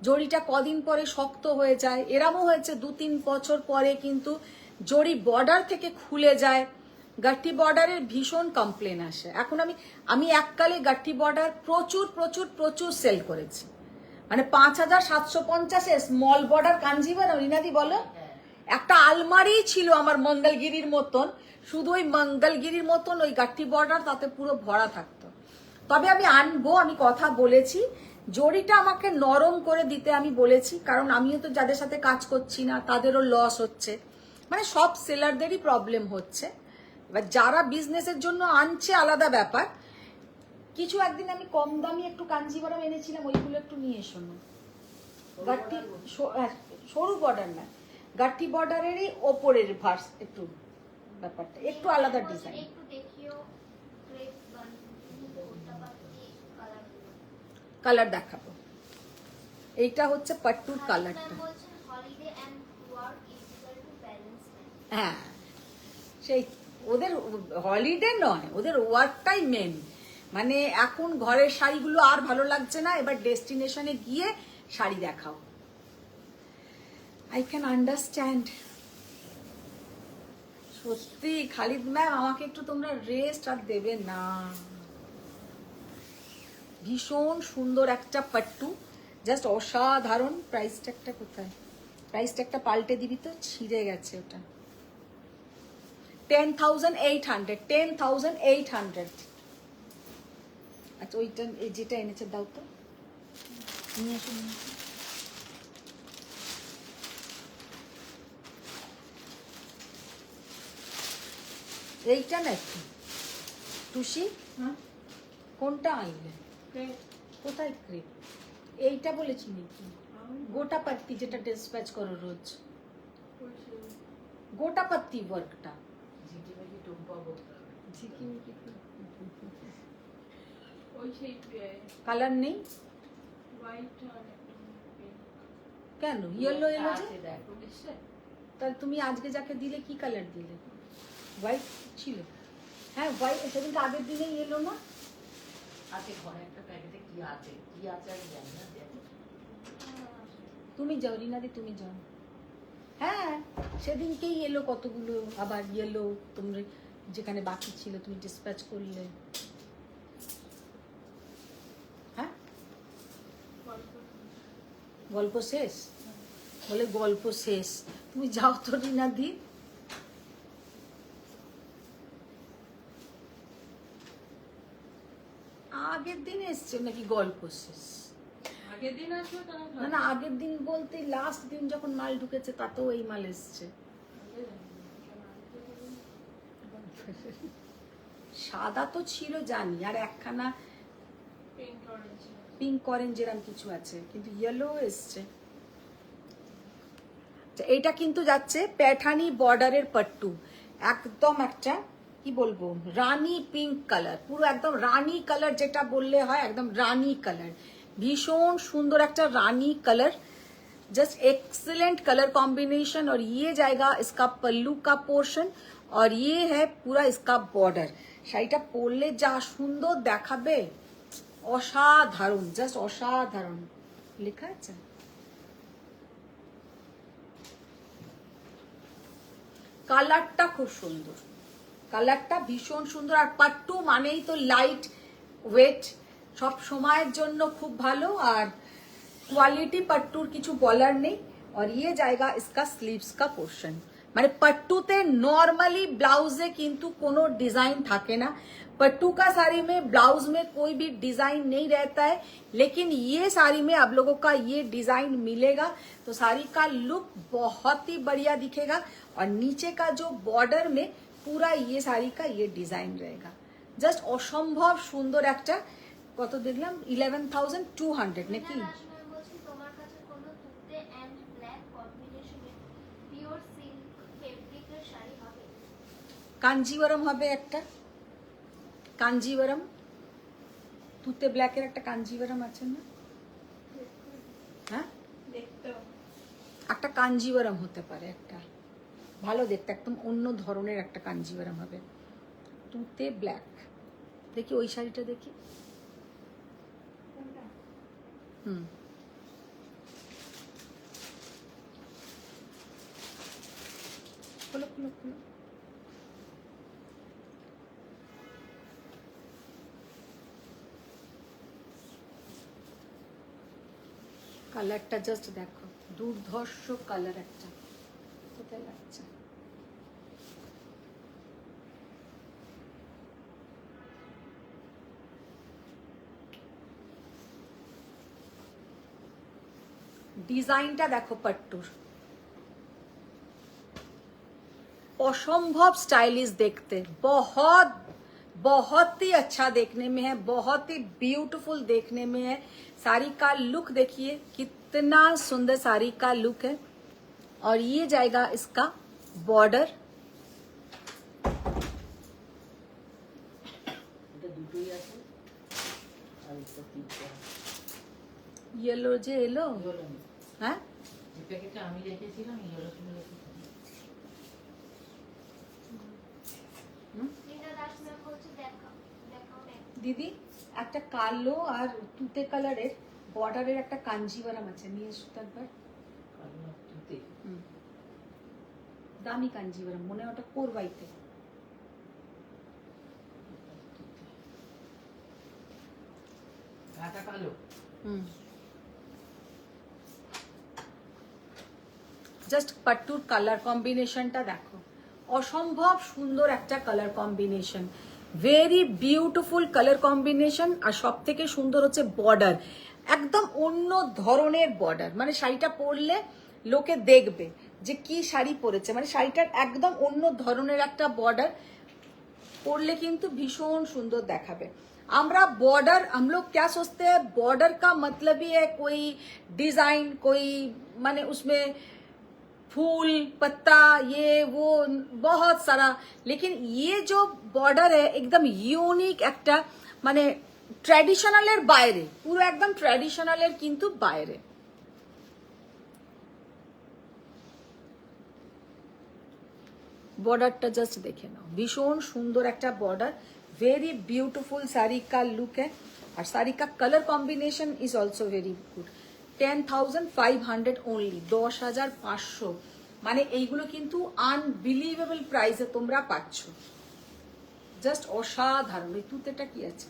জড়িটা কদিন পরে শক্ত হয়ে যায়, এরমও হয়েছে 2-3 বছর পরে কিন্তু জড়ি বর্ডার থেকে খুলে যায়। গাঠি বর্ডারের ভীষণ কমপ্লেন আসে। এখন আমি এককালে গাঠি বর্ডার প্রচুর প্রচুর প্রচুর সেল করেছি, মানে 5750 স্মল বর্ডার কাঞ্জিভারম। রিনাদি বলো, একটা আলমারি ছিল আমার মঙ্গলগিরির মতন, শুধু ওই মঙ্গলগিরির মতন ওই গাঠি বর্ডার, তাতে পুরো ভরা থাকতো। তবে আমি আনবো, আমি কথা বলেছি, জড়িটা আমাকে নরম করে দিতে আমি বলেছি, কারণ আমিও তো যাদের সাথে কাজ করছি না তাদেরও লস হচ্ছে, মানে সব সেলারদেরই প্রবলেম হচ্ছে। এবার যারা বিজনেসের জন্য আনছে আলাদা ব্যাপার। কিছু একদিন আমি কম দামি একটু কাঞ্জিভারম এনেছিলাম, ওইগুলো একটু নিয়ে এসো না। গাঠি সরু বর্ডার না, গাঠি বর্ডারেরই ওপরের ভার্স, একটু ব্যাপারটা একটু আলাদা ডিজাইন। একটু দেখিও ক্রেপ ওটা বাকি কালার দেখাবো। এইটা হচ্ছে পাট্টুর কালারটা। বলছেন holiday and work equal to balance. হ্যাঁ, সেই ওদের হলিডে নয়, ওদের ওয়ার্কটাই মেন। মানে এখন ঘরের শাড়িগুলো আর ভালো লাগছে না, এবার ডেস্টিনেশনে গিয়ে শাড়ি দেখাও। I can understand. সত্যি খালিদ ম্যাম, আমাকে একটু তোমরা রেস্ট আর দেবে না। ভীষণ সুন্দর একটা পাট্টু, জাস্ট অসাধারণ। প্রাইস ট্যাগটা কোথায়? প্রাইস ট্যাগটা পাল্টে দিবি তো, ছিঁড়ে গেছে ওটা। 10,800, 10,800। আচ্ছা, ওইটা যেটা এনেছে দাও তো, নিয়ে এসো, নিয়ে এসো। এইটা নাকি টুসি? কোনটা আনলে? কোথায় ক্রেপ? এইটা বলেছি নাকি? গোটা পাত্তি যেটা ডিসপ্যাচ করো রোজ, গোটা পাত্তি ওয়ার্কটা। কালার নেই কেন? ইয়েলো এলো যে, তাহলে তুমি আজকে যাকে দিলে কি কালার দিলে? হোয়াইট ছিল। হ্যাঁ হোয়াইট, সেদিনকে আগের দিনেই এলো না। আছে ঘরে একটা প্যাকেটে কি আছে আমি জানি না। তুমি যাও রিনাদি, তুমি যাও। হ্যাঁ, সেদিনকেই এলো কতগুলো, আবার ইয়েলো তোমরা যেখানে বাকি ছিল তুমি ডিসপ্যাচ করলে। হ্যাঁ, গল্প শেষ বলে, গল্প শেষ। তুমি যাও তো রিনাদি। আগের দিন এসছে নাকি গল্প শেষ? না না, আগের দিন বলতে লাস্ট দিন যখন মাল ঢুকেছে তাতেও এই মাল এসছে। সাদা তো ছিল জানি, আর একখানা পিঙ্ক অরেঞ্জ এরকম কিছু আছে, কিন্তু ইয়েলো এসছে। এটা কিন্তু যাচ্ছে প্যাঠানি বর্ডারের পাট্টু, একদম একটা কি বলবো, রানী পিঙ্ক কালার, পুরো একদম রানী কালার যেটা বললে হয়, একদম রানী কালার। भीषण सुंदर একটা रानी colour, just excellent colour combination. और ये जाएगा इसका पल्लू का पोर्शन, और ये है पूरा इसका बॉर्डर। শাড়িটা পরলে যা সুন্দর দেখাবে, অসাধারণ, জাস্ট অসাধারণ। লেখা আছে কালারটা খুব সুন্দর, কালারটা ভীষণ সুন্দর। আর পাট্টু মানেই তো লাইট ওয়েট, সব সময়ের জন্য খুব ভালো। আর কোয়ালিটি পাট্টুর কিছু বলার নেই। और ये जाएगा इसका स्लीव्स का पोर्शन। মানে पट्टूते नॉर्मली ब्लाउजे किंतु कोनो डिजाइन थाके ना, पट्टू का साड़ी में ब्लाउज में कोई भी डिजाइन नहीं रहता है, लेकिन ये साड़ी में आप लोगों का ये डिजाइन मिलेगा, तो साड़ी का लुक बहुत ही बढ़िया दिखेगा। और नीचे का जो बॉर्डर में पूरा ये साड़ी का ये डिजाइन रहेगा, जस्ट असम्भव सुंदर একটা। কত দেখলাম 11,200 নাকি? তোমার কাছে কোনো তুতে এন্ড ব্ল্যাক কম্বিনেশনে পিওর সিল্ক ফেব্রিকের শাড়ি হবে? কাঞ্জিভারম হবে একটা, কাঞ্জিভারম তুতে ব্ল্যাকের একটা কাঞ্জিভারম আছে না? হ্যাঁ, দেখতে একটা কাঞ্জিভারম হতে পারে, একটা ভালো দেখতে, একদম অন্য ধরনের একটা কাঞ্জিভারম হবে তুতে ব্ল্যাক। দেখি ওই শাড়িটা দেখি, खोलो खोलो खोलो। কালারটা জাস্ট দেখো, দুর্ধর্ষ কালার একটা, কোথায় লাগছে? ডিজাইনটা দেখো पट्टूर, असंभव स्टाइलिश देखते, बहुत बहुत ही अच्छा देखने में है, बहुत ही ब्यूटीफुल देखने में है। साड़ी का लुक देखिए कितना सुंदर साड़ी का लुक है। और ये जाएगा इसका बॉर्डर, येलो जे येलो, হ্যাঁ আমি রেখেছিলাম ইয়েলো সুন্দর। রিনা দাস ম্যাম বলছে দেখাও দেখাও না। দিদি একটা কালো আর তুতে কালারের বর্ডারের একটা কাঞ্জিভারাম আছে, নিয়ে এসো তো একবার। দামি কাঞ্জিভারাম, মনে হয় ওটা কোরবাইতে। কালো জাস্ট पट्टूर কালার কম্বিনেশনটা দেখো, অসম্ভব সুন্দর একটা colour combination, very beautiful colour combination. আর সব থেকে সুন্দর হচ্ছে বর্ডার, একদম অন্য ধরনের বর্ডার, মানে শাড়িটা পরলে লোকে দেখবে যে কি শাড়ি পরেছে, মানে শাড়িটার একদম অন্য ধরনের একটা বর্ডার পরলে কিন্তু ভীষণ সুন্দর দেখাবে। আমরা बॉर्डर, हम लोग क्या सोचते हैं बॉर्डर का मतलब ही है कोई डिजाइन, कोई माने उसमें फूल पत्ता ये वो बहुत सारा, लेकिन ये जो बॉर्डर है एकदम यूनिक একটা, মানে ট্র্যাডিশনালের বাইরে, পুরো একদম ট্র্যাডিশনালের কিন্তু বাইরে। बॉर्डरটা জাস্ট দেখে নাও, ভীষণ সুন্দর একটা বর্ডার, वेरी ब्यूटीफुल साड़ी का लुक है। और साड़ी का colour combination is also very good. 10,500 only, 10,500, মানে এইগুলো কিন্তু আনবিলিভেবল প্রাইসে তোমরা পাচ্ছ, জাস্ট অসাধারণ। এই তুতেটা কি আছে?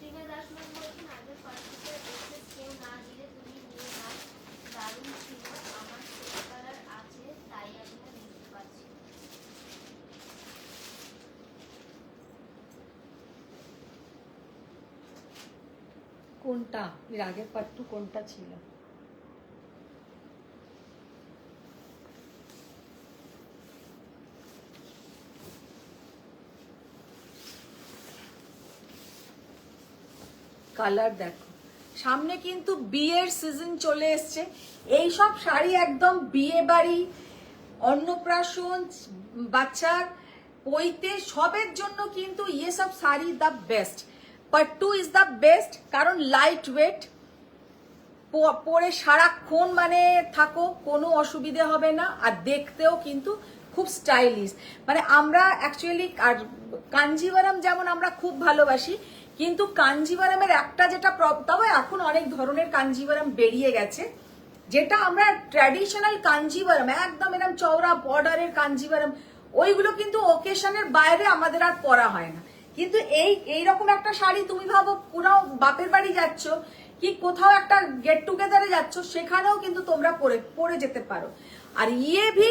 রিনা দাস ম্যাম বলছেন আগের পার্টিতে এসে কেউ না দিলে তুমি নিয়ে নাও, দারুণ ছিল, আমার সেম কালার আছে তাই আমি না নিতে পারছি। কোনটা এর আগের পাট্টু কোনটা ছিল? কালার দেখো, সামনে কিন্তু বিয়ের সিজন চলে এসছে, এই সব শাড়ি একদম বিয়ে বাড়ি, অন্নপ্রাশন, বাচ্চার পৈতে সবের জন্য কিন্তু ये सब sari the best. Pattu is the best, কারণ লাইট ওয়েট, পরে সারাক্ষণ মানে থাকো, কোনো অসুবিধে হবে না, আর দেখতেও কিন্তু খুব স্টাইলিশ। মানে আমরা অ্যাকচুয়ালি, আর কাঞ্জিভারাম যেমন আমরা খুব ভালোবাসি, কিন্তু কাঞ্জিভারামের একটা যেটা তবে এখন অনেক ধরনের কাঞ্জিভারাম বেরিয়ে গেছে, যেটা আমরা ট্র্যাডিশনাল কাঞ্জিভারাম একদম এরকম চওড়া বর্ডারের কাঞ্জিভারাম, ওইগুলো কিন্তু ওকেশনের বাইরে আমাদের আর পরা হয় না। কিন্তু এইরকম একটা শাড়ি তুমি ভাবো কোথাও বাপের বাড়ি যাচ্ছ কি কোথাও একটা गेट टुगेदर যাচ্ছ, সেখানেও কিন্তু তোমরা পরে যেতে পারো। আর ये भी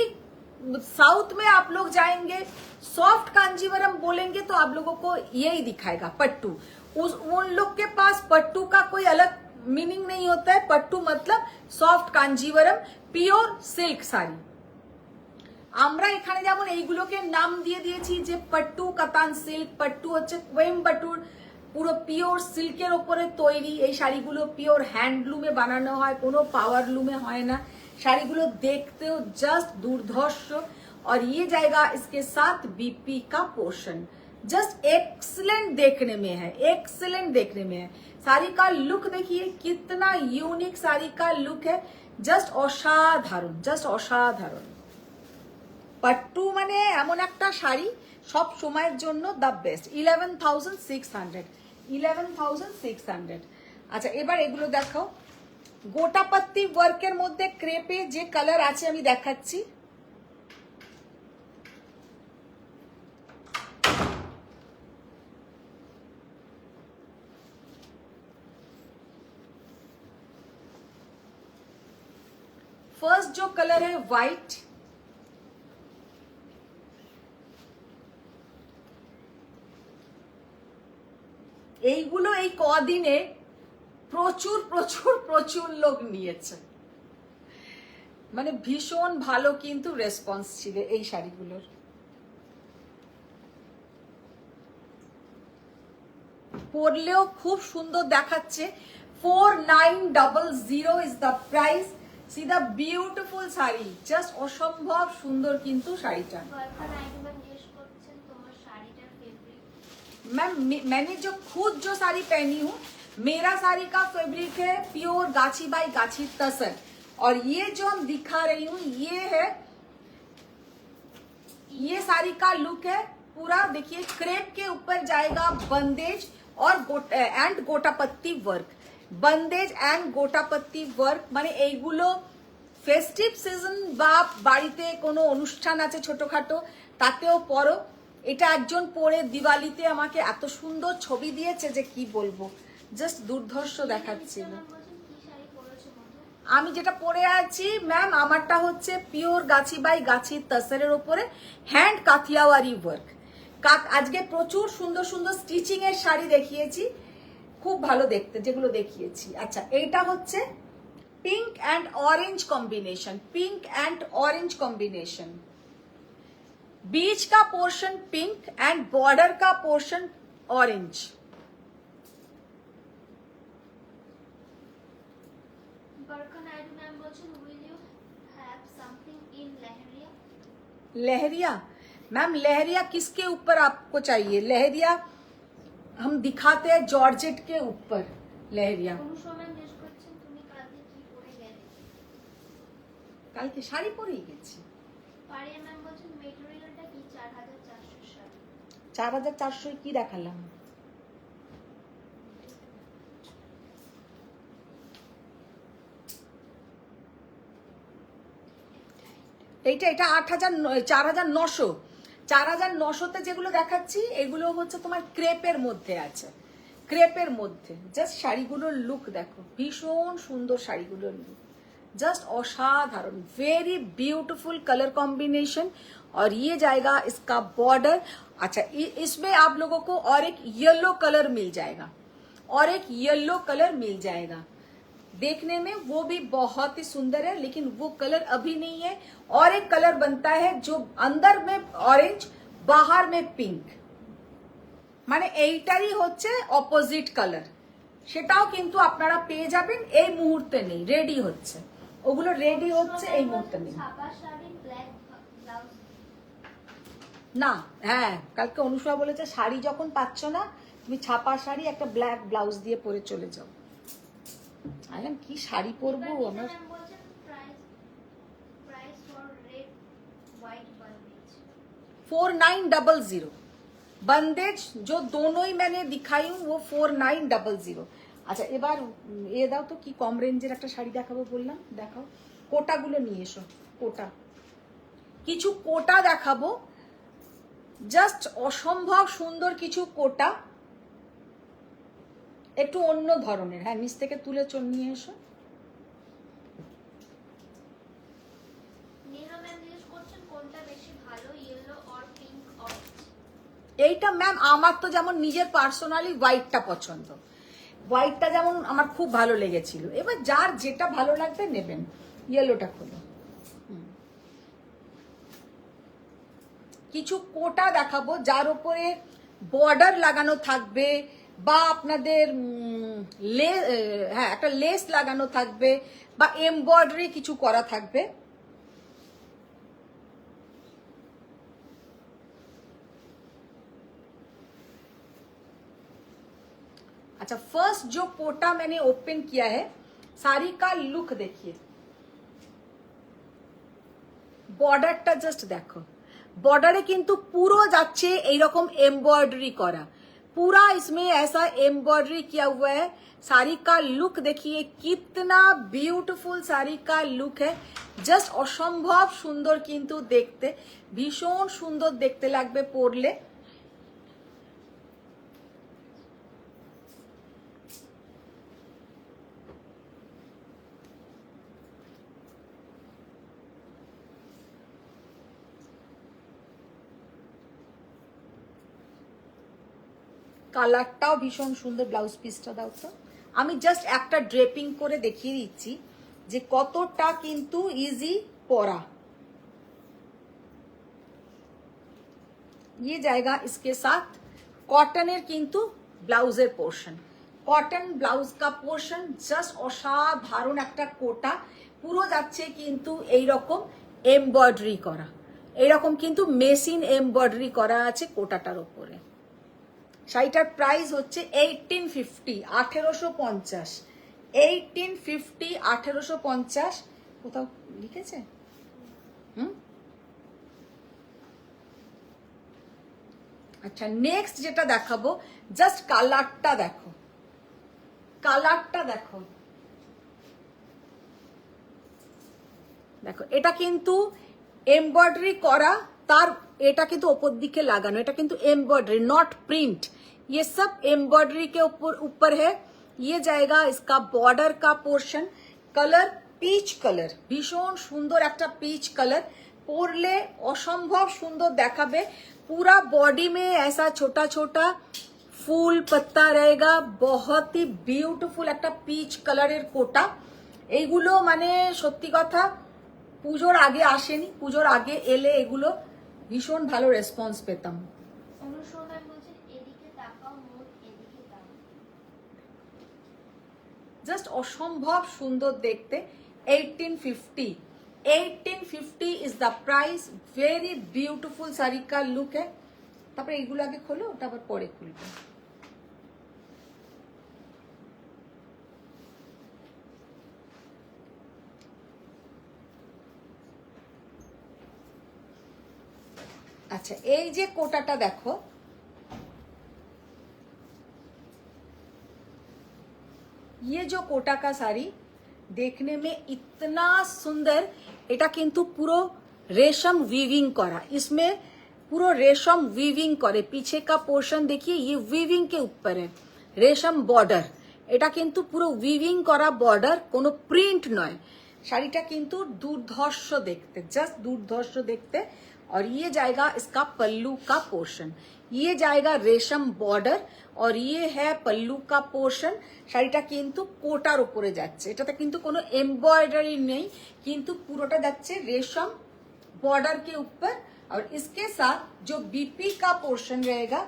साउथ में आप लोग जाएंगे, सॉफ्ट कांजीवरम बोलेंगे तो आप लोगों को यही दिखाएगा पट्टू। उन लोग के पास पट्टू का कोई अलग मीनिंग नहीं होता है, पट्टू मतलब soft Kanjeevaram, pure silk sari. আমরা এখানে যেমন এইগুলোকে নাম দিয়ে দিয়েছি যে পট্টু কাতান সিল্ক, পট্টু হচ্ছে কোয়েম্বাটুর, পুরো পিওর সিল্কের উপরে তৈরি এই শাড়িগুলো, পিওর হ্যান্ডলুমে বানানো হয়, কোনো পাওয়ার লুমে হয় না। শাড়িগুলো দেখতেও জাস্ট দুর্ধর্ষ। और ये जाएगा इसके साथ बीपी का पोर्शन, जस्ट एक्सीलेंट देखने में है, एक्सीलेंट देखने में है। साड़ी का लुक देखिए कितना यूनिक साड़ी का लुक है, जस्ट असाधारण, जस्ट असाधारण। पट्टू মানে এমন একটা শাড়ি সব সময়ের জন্য দ্য বেস্ট। 11,600 11,600। আচ্ছা এবার এগুলো দেখাও। গোটাপত্তি ওয়ার্কের মধ্যে ক্রেপে যে কালার আছে আমি দেখাচ্ছি। फर्स्ट जो कलर है व्हाइट, এইগুলো এই কদিনে প্রচুর প্রচুর প্রচুর লোক নিয়েছে, মানে ভীষণ ভালো কিন্তু রেসপন্স ছিল এই শাড়িগুলোর। পরলেও খুব সুন্দর দেখাচ্ছে। 4900 is the price. C the beautiful sari, just অসম্ভব সুন্দর কিন্তু শাড়িটা। मैम मैंने जो खुद जो साड़ी पहनी हूँ, मेरा साड़ी का फैब्रिक है प्योर गाछी बाई गाछी तसर, और ये जो हम दिखा रही हूँ ये है, ये साड़ी का लुक है पूरा। देखिए क्रेप के ऊपर जाएगा बंदेज और gotapatti work, bandhej and gotapatti work. মানে এইগুলো ফেস্টিভ সিজন বা বাড়িতে কোনো অনুষ্ঠান আছে ছোটখাটো তাতেও পরো। এটা একজন পরে দিওয়ালিতে আমাকে এত সুন্দর ছবি দিয়েছে যে কি বলবো, জাস্ট দুর্ধর্ষ দেখাচ্ছিল। আমি যেটা পরে আছি ম্যাম, আমারটা হচ্ছে পিওর গাছি বাই গাছি তসরের উপরে হ্যান্ড কাথিয়াওয়ারি ওয়ার্ক। আজকে প্রচুর সুন্দর সুন্দর স্টিচিং এর শাড়ি দেখিয়েছি, খুব ভালো দেখতে যেগুলো দেখিয়েছি। আচ্ছা এইটা হচ্ছে pink and orange combination, pink and orange combination. बीच का पोर्शन पिंक एंड बॉर्डर का portion orange. Lehariya ma'am, lehariya किसके ऊपर आपको चाहिए? लहरिया हम दिखाते हैं जॉर्जेट के ऊपर लहरिया। कल के शाड़ी परे गेছি। 4400 কি দেখালাম? এইটা 4900। 4900তে যেগুলো দেখাচ্ছি এগুলো হচ্ছে তোমার ক্রেপের মধ্যে আছে, ক্রেপের মধ্যে। জাস্ট শাড়িগুলোর লুক দেখো, ভীষণ সুন্দর শাড়িগুলোর লুক, जस्ट असाधारण, वेरी ब्यूटीफुल कलर कॉम्बिनेशन। और ये जाएगा इसका बॉर्डर। अच्छा इसमें आप लोगों को और एक येलो कलर मिल जाएगा, और एक येलो कलर मिल जाएगा। देखने में वो भी बहुत ही सुंदर है, लेकिन वो कलर अभी नहीं है। और एक कलर बनता है जो अंदर में ऑरेंज बाहर में पिंक, মানে এইটারই হচ্ছে অপোজিট কালার। সেটাও কিন্তু আপনারা পেয়ে যাবেন, এই মুহূর্তে নেই, রেডি হচ্ছে, ওগুলো রেডি হচ্ছে এই মুহূর্তে নেই। না হ্যাঁ, কালকে অনুষা বলেছে শাড়ি যখন পাচ্ছ না তুমি ছাপা শাড়ি একটা ব্ল্যাক ব্লাউজ দিয়ে পরে চলে যাও। আমি কি শাড়ি পরবো আমার। 4900 बंदेज जो दोनों ही मैंने दिखाई हूँ वो 4900। আচ্ছা এবার এ দাও তো, কি কম রেঞ্জের একটা শাড়ি দেখাবো বললাম, দেখাও। কোটাগুলো নিয়ে এসো, কোটা, কিছু কোটা দেখাবো, জাস্ট অসম্ভব সুন্দর কিছু কোটা, একটু অন্য ধরনের। হ্যাঁ নিচ থেকে তুলে নিয়ে এসো। এইটা ম্যাম আমার তো যেমন নিজের পার্সোনালি হোয়াইটটা পছন্দ, হোয়াইটটা যেমন আমার খুব ভালো লেগেছিল। এবার যার যেটা ভালো লাগবে নেবেন। ইয়েলোটা খোলো। কিছু কোটা দেখাবো যার উপরে বর্ডার লাগানো থাকবে, বা আপনাদের হ্যাঁ একটা লেস লাগানো থাকবে, বা এমব্রয়ডারি কিছু করা থাকবে। अच्छा फर्स्ट जो कोटा मैंने ओपन किया है, साड़ी का लुक देखिए, বর্ডারটা জাস্ট দেখো, বর্ডারে কিন্তু পুরো যাচ্ছে এইরকম এমব্রয়ডারি করা, पूरा इसमें ऐसा एम्ब्रॉयडरी किया हुआ है। साड़ी का लुक देखिए कितना ब्यूटीफुल साड़ी का लुक है, জাস্ট অসম্ভব সুন্দর কিন্তু দেখতে, ভীষণ সুন্দর দেখতে লাগবে পরলে। কালারটাও ভীষণ সুন্দর, ব্লাউজ পিসটা দাও তো। আমি জাস্ট একটা ড্রেপিং করে দেখিয়ে দিচ্ছি যে কতটা কিন্তু ইজি পরা। ये जाएगा इसके साथ কটনের কিন্তু ব্লাউজের পোর্শন, কটন ব্লাউজ কা পোর্শন, জাস্ট অসাধারণ একটা কোটা, পুরো যাচ্ছে কিন্তু এইরকম এমব্রয়ডারি করা, এইরকম কিন্তু মেশিন এমব্রয়ডারি করা আছে কোটাটার উপরে। শাড়িটার প্রাইস হচ্ছে 1850, 1850, 1850, 1850। কোথাও লিখেছে? আচ্ছা, নেক্সট যেটা দেখাবো, জাস্ট কালারটা দেখো, কালারটা দেখো, দেখো এটা কিন্তু এমব্রয়ডারি করা, তার এটা কিন্তু ওপর দিকে লাগানো, এটা কিন্তু एम्ब्रॉयडरी नॉट प्रिंट, ये सब एम्ब्रॉयडरी के ऊपर है। ये जाएगा इसका बॉर्डर का पोर्शन, कलर पीच कलर, भीषण सुंदर একটা पीच कलर, পরলে অসম্ভব সুন্দর দেখাবে। पूरा बॉडी में ऐसा छोटा छोटा फूल पत्ता रहेगा, बहुत ही ब्यूटीफुल একটা पीच कलर कोटा। এইগুলো মানে সত্যি কথা পুজোর আগে আসেনি, পুজোর আগে এলে এগুলো ভীষণ ভালো রেসপন্স পেতাম। অনুসন্ধান বলছেন এদিকে তাকাও মোট এদিকে তাকাও, জাস্ট অসম্ভব সুন্দর দেখতে। 1850, 1850 is the price. Very beautiful sari কা লুক है। তারপরে এইগুলো আগে খোলো, ওটা আবার পরে খুলবো। আচ্ছা, এই যে কোটাটা দেখো, ये जो कोटा का साड़ी देखने में इतना सुंदर, এটা কিন্তু পুরো रेशम वीविंग करा, इसमें पूरा रेशम वीविंग करे। पीछे का पोर्शन देखिए, ये वीविंग के ऊपर है, रेशम बॉर्डर, এটা কিন্তু পুরো वीविंग करा बॉर्डर, কোনো প্রিন্ট নয়। শাড়িটা কিন্তু দুর্ধর্ষ দেখতে, জাস্ট দুর্ধর্ষ দেখতে। और ये जाएगा इसका पल्लू का पोर्शन, ये जाएगा रेशम बॉर्डर और ये है पल्लू का पोर्शन। শাড়িটা কিন্তু কোটার উপরে যাচ্ছে, এটাতে কিন্তু কোনো এমব্রয়ডারি নেই, কিন্তু পুরোটা যাচ্ছে रेशम बॉर्डर के ऊपर। और इसके साथ जो बीपी का पोर्शन रहेगा,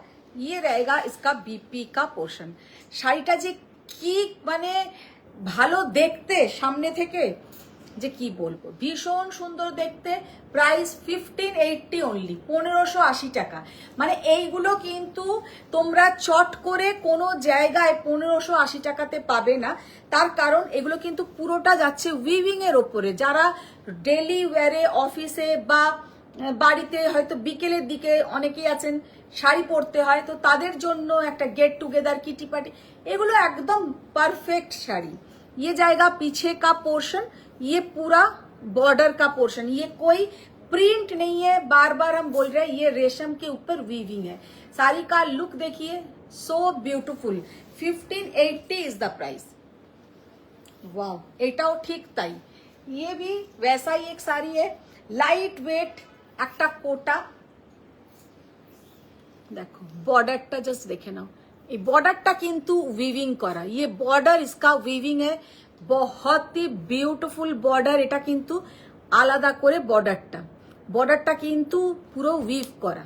ये रहेगा इसका बीपी का पोर्शन। শাড়িটা যে কি মানে ভালো দেখতে সামনে থেকে, যে কি বলবো, ভীষণ সুন্দর দেখতে। প্রাইস 1580 অনলি, 1580 টাকা। মানে এইগুলো কিন্তু তোমরা চট করে কোনো জায়গায় 1580 টাকাতে পাবে না, তার কারণ এগুলো কিন্তু পুরোটা যাচ্ছে উইভিং এর ওপরে। যারা ডেলি ওয়্যারে অফিসে বা বাড়িতে হয়তো বিকেলের দিকে অনেকেই আছেন শাড়ি পরতে হয়, তো তাদের জন্য একটা গেট টুগেদার কিটি পার্টি, এগুলো একদম পারফেক্ট শাড়ি। ये जाएगा पीछे का पोर्शन, ये पूरा बॉर्डर का पोर्शन, ये कोई प्रिंट नहीं है, बार बार हम बोल रहे हैं, ये रेशम के ऊपर वीविंग है। साड़ी का लुक देखिए, so beautiful. 1580 is the price. Wow, এটাও ঠিক তাই। ये भी वैसा ही एक साड़ी है, लाइट वेट একটা কোটা। দেখো বর্ডারটা জাস্ট দেখে নাও, এই বর্ডারটা কিন্তু উইভিং করা, ये बॉर्डर इसका উইভিং है, बहुत ही বিউটিফুল বর্ডার। এটা কিন্তু আলাদা করে বর্ডারটা, বর্ডারটা কিন্তু পুরো উইভ করা,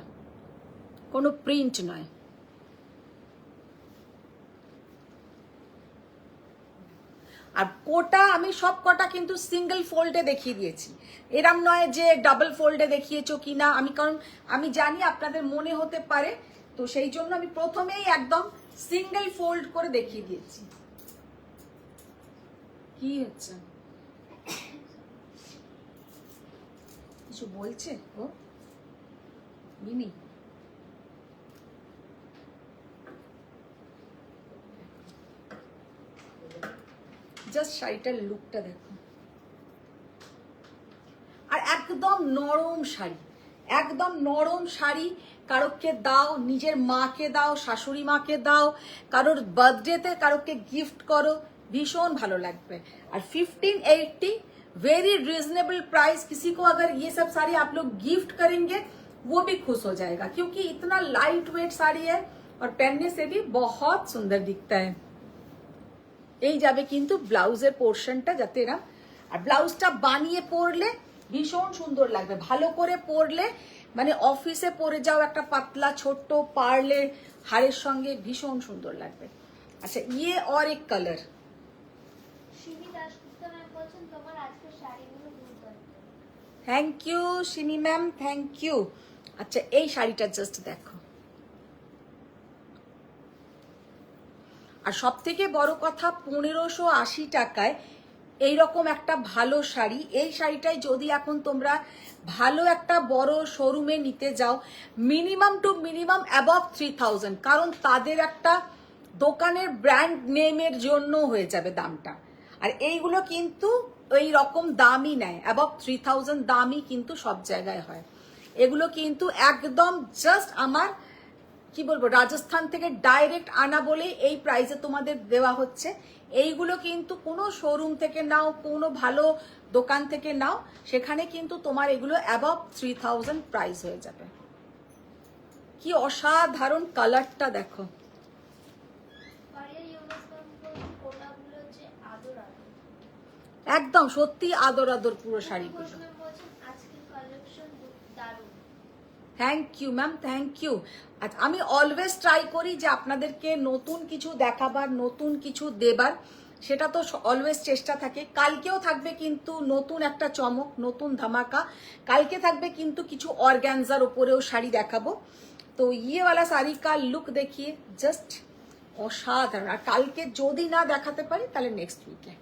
কোনো প্রিন্ট নয়। আর কোটা আমি সব কটা কিন্তু সিঙ্গেল ফোল্ডে দেখিয়ে দিয়েছি, এরম নয় যে ডাবল ফোল্ডে দেখিয়েছো কিনা। আমি কারণ আমি জানি আপনাদের মনে হতে পারে, তো সেই জন্য আমি প্রথমেই একদম সিঙ্গেল ফোল্ড করে দেখিয়ে দিয়েছি। কি হচ্ছে, কিছু বলছে ও মিমি? জাস্ট শাড়িটার লুকটা দেখো, আর একদম নরম শাড়ি, একদম নরম শাড়ি। কারোকে দাও, নিজের মাকে দাও, শাশুড়ি মাকে দাও, কারোর বার্থডেতে কারোকে গিফট করো, भीषण ভালো লাগবে। और 1580 वेरी रिजनेबल प्राइस। किसी को अगर ये सब साड़ी आप लोग गिफ्ट करेंगे वो भी खुश हो जाएगा, क्योंकि इतना लाइट वेट साड़ी है और पहनने से भी बहुत सुंदर दिखता है। এই যাবে কিন্তু ব্লাউজের পোর্শনটা, যাতে এরা, আর ব্লাউজটা বানিয়ে পরলে ভীষণ সুন্দর লাগবে। ভালো করে পরলে মানে অফিসে পরে যাও একটা পাতলা ছোট্ট পার্লের হারের সঙ্গে ভীষণ সুন্দর লাগবে। আচ্ছা, ইয়ে और एक कलर। শিমি দাশগুপ্তা ম্যাম বলছেন তোমার আজকের শাড়িগুলো দুর্দান্ত। Thank you Shimi ma'am, thank you. আচ্ছা, এই শাড়িটা জাস্ট দেখো, আর সব থেকে বড় কথা 1580 টাকায় এইরকম একটা ভালো শাড়ি। এই শাড়িটাই যদি এখন তোমরা ভালো একটা বড় শোরুমে নিতে যাও, মিনিমাম টু মিনিমাম অ্যাবভ 3000, কারণ তাদের একটা দোকানের ব্র্যান্ড নেমের জন্য হয়ে যাবে দামটা। আর এইগুলো কিন্তু এই রকম দামই নেয়, অ্যাবভ 3000 দামই কিন্তু সব জায়গায় হয়। এগুলো কিন্তু একদম জাস্ট আমার কি বলবো, রাজস্থান থেকে ডাইরেক্ট আনা বলে এই প্রাইসে তোমাদের দেওয়া হচ্ছে। এইগুলো কিন্তু কোনো শোরুম থেকে নাও, কোনো ভালো দোকান থেকে নাও, সেখানে কিন্তু তোমার এগুলো অ্যাবভ 3000 প্রাইস হয়ে যাবে। কি অসাধারণ কালারটা দেখো, পারিয়া ইউনুস ম্যাম বলছেন কোটাগুলো যে আদর আদর। একদম সত্যি আদর আদর পুরো শাড়িগুলো। ঘোষ ম্যাম বলছেন আজকের কালেকশন দারুণ। Thank you ma'am, thank you. আচ্ছা, আমি অলওয়েজ ট্রাই করি যে আপনাদেরকে নতুন কিছু দেখাবার, নতুন কিছু দেবার, সেটা তো অলওয়েজ চেষ্টা থাকে। কালকেও থাকবে কিন্তু নতুন একটা চমক, নতুন ধামাকা। কালকে থাকবে কিন্তু কিছু অর্গ্যানজার উপরেও শাড়ি দেখাবো। তো ইয়ে ওয়ালা শাড়ি কা লুক দেখিয়ে জাস্ট অসাধারণ। আর কালকে যদি না দেখাতে পারি তাহলে নেক্সট উইকে।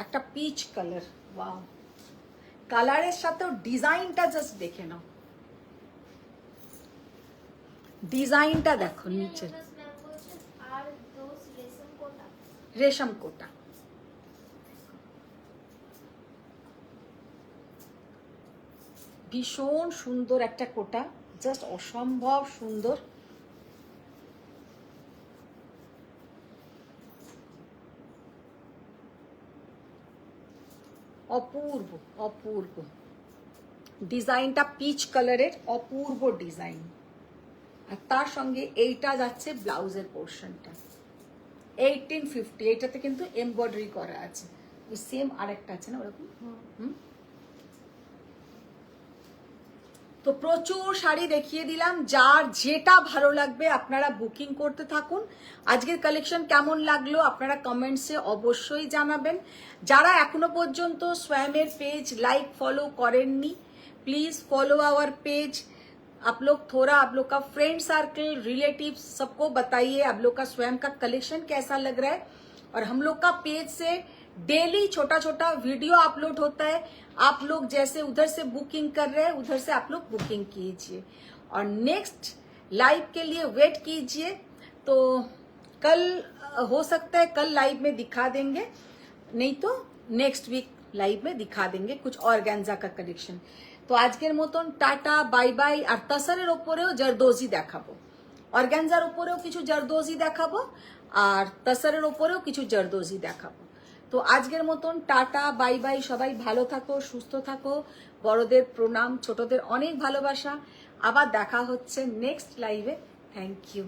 একটা পিচ কালার, ওয়াও, কালারের সাথেও ডিজাইনটা জাস্ট দেখে নাও, ডিজাইনটা দেখো নিচে, ইউনুস ম্যাম বলছেন আর দোস রেশম কোটা। রেশম কোটা। ভীষণ সুন্দর একটা কোটা, জাস্ট অসম্ভব সুন্দর। অপূর্ব অপূর্ব ডিজাইনটা, পিচ কালারের অপূর্ব ডিজাইন। আর তার সঙ্গে এইটা যাচ্ছে ব্লাউজের পোর্শনটা 1850। এইটাতে কিন্তু এমব্রয়ডারি করা আছে, ওই সেম আরেকটা আছে না ওরকম। তো প্রচুর শাড়ি দেখিয়ে দিলাম, যার যেটা ভালো লাগবে আপনারা বুকিং করতে থাকুন। আজকের কালেকশন কেমন লাগলো আপনারা কমেন্টসে অবশ্যই জানাবেন। যারা এখনো পর্যন্ত स्वयमेर पेज लाइक फॉलो करेंनी, प्लीज फॉलो आवर पेज। आप लोग थोड़ा, आप लोग का फ्रेंड सर्कल, रिलेटिव्स, सबको बताइए आप लोग का स्वयं का कलेक्शन कैसा लग रहा है। और हम लोग का पेज से डेली छोटा छोटा वीडियो अपलोड होता है। आप लोग जैसे उधर से बुकिंग कर रहे हैं, उधर से आप लोग बुकिंग कीजिए और नेक्स्ट लाइव के लिए वेट कीजिए। तो कल हो सकता है कल लाइव में दिखा देंगे, नहीं तो नेक्स्ट वीक लाइव में दिखा देंगे कुछ ऑर्गेन्जा का कलेक्शन। तो आजकेर मतन टाटा बाय बाय। और तसरेर ओपरेও जरदोजी देखाबो, অর্গ্যানজার উপরেও কিছু জরদোজি দেখাবো, আর তসরের উপরেও কিছু জরদোজি দেখাবো। তো আজকের মতন টাটা বাই বাই। সবাই ভালো থাকো, সুস্থ থাকো। বড়দের প্রণাম, ছোটদের অনেক ভালোবাসা। আবার দেখা হচ্ছে নেক্সট লাইভে। Thank you.